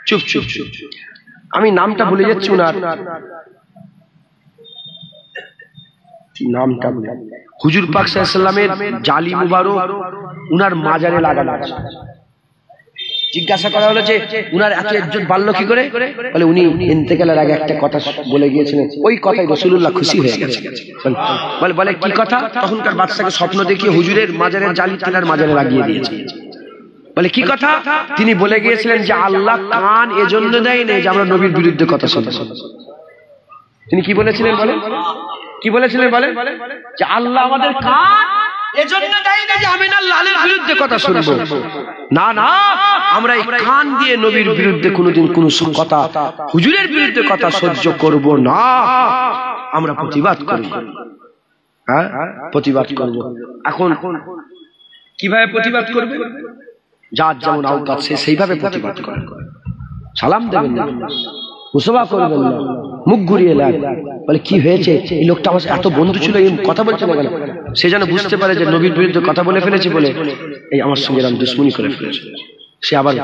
চুপ চুপ চুপ। আমি নামটা ভুলে যাচ্ছি ওনার, নামটা হুজুর পাক সাল্লাল্লাহু আলাইহি ওয়াসাল্লামের জালি মুবারক উনার মাজারে লাগানো আছে। জিজ্ঞাসা করা হলো যে উনার এত ইজ্জত বাড়লো কি করে? বলে উনি ইন্তেকালের আগে একটা কথা বলে গিয়েছিলেন, ওই কথাই রাসূলুল্লাহ খুশি হয়ে গেছে। বলে কি কথা? তখনকার বাদশাকে স্বপ্ন দেখিয়ে হুজুরের মাজারের জালি তেলার মাজারে লাগিয়ে দিয়েছে। বলে কি কথা? তিনি বলে গিয়েছিলেন যে আল্লাহ কান এজন্য দেয় না যে আমরা নবীর বিরুদ্ধে কথা শুনি। তিনি কি বলেছিলেন বলেন? কি বলেছিলেন বলেন? যে আল্লাহ আমাদের কান এজন্য দেয় না যে আমি না লালের বিরুদ্ধে কথা শুনবো। না না, আমরা এই কান দিয়ে নবীর বিরুদ্ধে কোনোদিন কোনো কথা, হুজুরের বিরুদ্ধে কথা সহ্য করব না। আমরা প্রতিবাদ করব। হ্যাঁ, প্রতিবাদ করব। এখন কিভাবে প্রতিবাদ করবে? যার যেমন আওকাত সেইভাবে প্রতিবাদ করে। সালাম দেবেন না, মুসাফা করবেন না, মুখ ঘুরিয়ে নেন। বলে কি হয়েছে? এই লোকটা আমার এত বন্ধু ছিল, এই কথা বলছে না কেন? সে যেন বুঝতে পারে যে নবীর বিরুদ্ধে কথা বলে ফেলেছে বলে এই আমার সঙ্গে এরকম দুশ্মনী করে ফেলেছে। সে আবার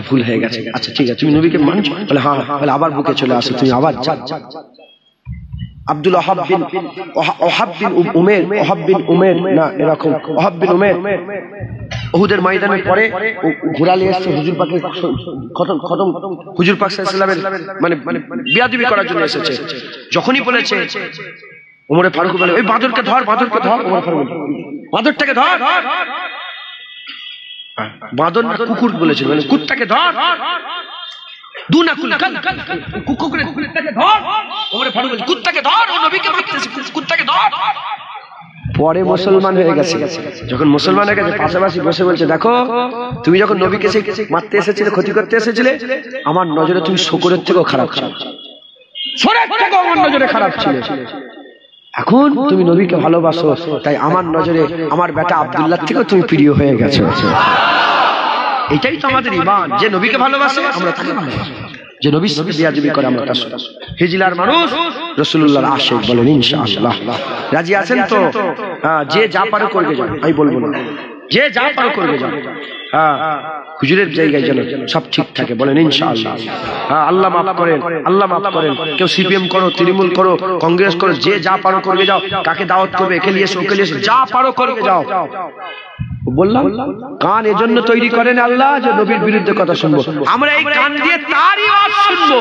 ভুল হয়ে গেছে। আচ্ছা ঠিক আছে, তুমি নবীকে মানছো? বলে হ্যাঁ। বলে আবার বুকে চলে আসো, তুমি আবার যা। আব্দুল ওহাব বিন উমের না এরকম ওহাব বিন উমের উহুদের ময়দানের পরে ঘোরালে এসেছে হুজুর পাকের খতম, হুজুর পাক সাল্লাল্লাহু আলাইহি ওয়াসাল্লামের মানে বিয়াদবি করার জন্য এসেছে। যখনই বলেছে ওমরে ফারুক বলে ওই বাদরকে ধর, বাদরকে ধর। ওমর ফারুক বাদরটাকে ধর। বাদর না কুকুর বলেছিল, মানে কুত্তাকে ধর। পরে মুসলমান হয়ে গেছে। যখন মুসলমান হয়ে গেছে পাশাপাশি বসে বলছে দেখো তুমি যখন নবীকে মারতে এসেছিলে, ক্ষতি করতে এসেছিলে, আমার নজরে তুমি শকুরের থেকেও খারাপ ছিল, আমার নজরে খারাপ ছিল। এখন তুমি নবীকে ভালোবাসো, তাই আমার নজরে আমার বেটা আব্দুল্লাহ থেকেও তুমি প্রিয় হয়ে গেছো। এটাই তো আমাদের ঈমান, যে নবীকে ভালোবাসে আমরা তাকে ভালোবাসি, যে নবীর সাথে বিয়াদবি করে আমরা তার সাথে। হিজলার মানুষ রাসূলুল্লাহর আশিক। বলেন ইনশাআল্লাহ। রাজি আছেন তো? যে যা পারো করবে যাও, আমি বলবো না, যে যা পারো করবে যাও। হুজুরের জায়গায় যেন সব ঠিক থাকে। বলেন ইনশাআল্লাহ। আল্লাহ মাফ করেন, আল্লাহ মাফ করেন। কেউ সিপিএম করো, তৃণমূল করো, কংগ্রেস করো, যে যা পারো করবে যাও। কাকে দাওয়াত করবে, একে নিয়ে এসে ওকে নিয়ে এসে, যা পারো করবে যাও। বললাম কান এজন্য তৈরি করেন আল্লাহ যে নবীর বিরুদ্ধে কথা শুনবো। আমরা এই কান দিয়ে তারই আওয়াজ শুনবো,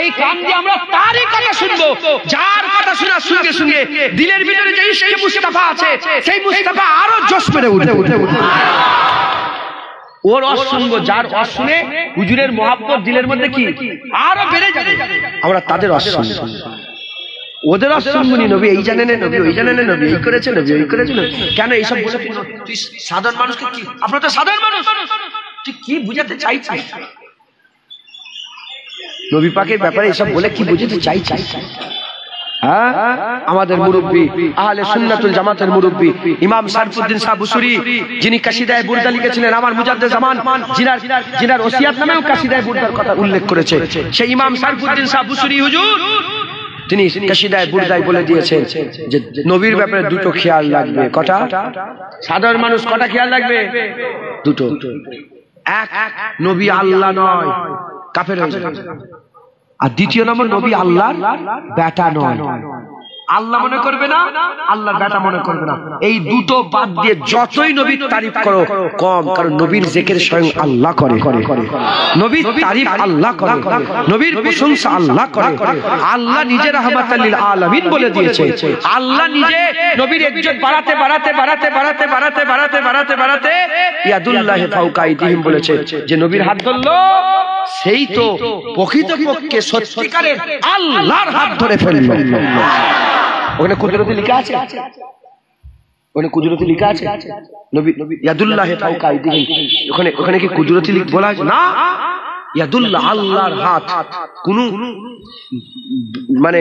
এই কান দিয়ে আমরা তারই কথা শুনবো, যার কথা শোনার সঙ্গে সঙ্গে দিলের ভিতরে যে ইশকে মুস্তাফা আছে, সেই মুস্তাফা আরো জোশ মেরে উঠবে। ওর ওয়াজ শুনবো, যার ওয়াজ শুনে হুজুরের মহব্বত দিলের মধ্যে কি আরো বেড়ে যাবে। আমরা তাদের ওয়াজ শুনবো, ওদের শুনবনি। নবী এই জানে না, নবী ওই জানে না, নবী এই করেছে, নবী ওই করেছে। কেন এইসব বলে? তুই সাধারণ মানুষকে কি, আপনারা তো সাধারণ মানুষ, তুই কি বুঝাতে চাইছিস? নবী পাকের ব্যাপারে এসব বলে কি বুঝাতে চাইছিস? হ্যাঁ, আমাদের মুরব্বী আহলে সুন্নাতুল জামাতের মুরব্বী ইমাম সারফুদ্দিন শাহ বুসুরি, যিনি কাসিদায়ে বুরদা লিখেছিলেন, আমার মুজাদ্দিদ জামান, জিনার ওসিয়াত নামেও কাসিদায়ে বুরদার কথা উল্লেখ করেছে, সেই ইমাম সারফুদ্দিন শাহ বুসুরি হুজুর তিনি কাসিদায়ে বুরদায় বলে দিয়েছেন যে নবীর ব্যাপারে দুটো খেয়াল রাখবে। কটা? সাধারণ মানুষ কটা খেয়াল রাখবে? দুটো। এক, নবী আল্লাহ নয়, কাফের হয়ে যাবে। আর দ্বিতীয় নম্বর, নবী আল্লাহর বেটা নয়। আল্লাহ মনে করবে না, আল্লাহর বেটা মনে করবে না। এই দুটো বাদ দিয়ে যতই নবীর তারিফ করো কম, কারণ নবীর জিকির স্বয়ং আল্লাহ করে, নবীর তারিফ আল্লাহ করে, নবীর প্রশংসা আল্লাহ করে। আল্লাহ নিজে রাহমাতাল লিল আলামিন বলে দিয়েছে। আল্লাহ নিজে নবীর ইজ্জত বাড়াতে বাড়াতে বাড়াতে বাড়াতে বাড়াতে বাড়াতে বাড়াতে বাড়াতে ইয়াদুল্লাহি ফাওকা আইদিহিম বলেছে, যে নবীর হাত ধরলো সেই তো প্রকৃতপক্ষে সত্যিকারের আল্লাহর হাত ধরে ফেললো। ওখানে কুদরতি লেখা আছে, ওখানে কুদরতি লেখা আছে, নবী ইয়াদুল্লাহি ফাওকা আইদিহিম, ওখানে কি কুদরতি বলা আছে? না, ইয়াদুল্লাহ আল্লাহর হাত, কোন মানে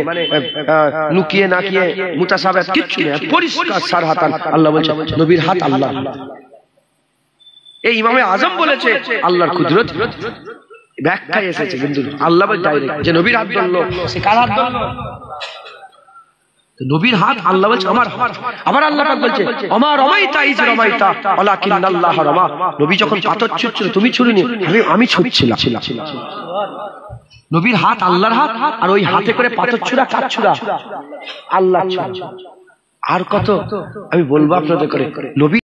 লুকিয়ে না কিয়ে মুতাসাবিহ কিচ্ছু নেই, পরিষ্কার সারহাতান আল্লাহ বলছে নবীর হাত আল্লাহ। এই ইমামে আজম বলেছে আল্লাহর কুদরত ব্যাখ্যায় এসেছে, কিন্তু আল্লাহ বলে ডাইরেক্ট যে নবীর হাত ধরলো, সে কার হাত ধরলো? নবীর হাত আল্লাহ বলছে আমার হাত। আবার আল্লাহ পাক বলছে আমার রমাইতা ইজ রমাইতা ওয়ালাকিন্নাল্লাহ রামা। নবী যখন পাথর ছুঁড়ছিল তুমি ছুঁড়িনি, আমি ছুঁড়ছিলাম। নবীর হাত আল্লাহর হাত, আর ওই হাতে করে পাথর ছুঁড়া কার ছুঁড়া? আল্লাহ। আর কত আমি বলবো আপনাদের করে, নবী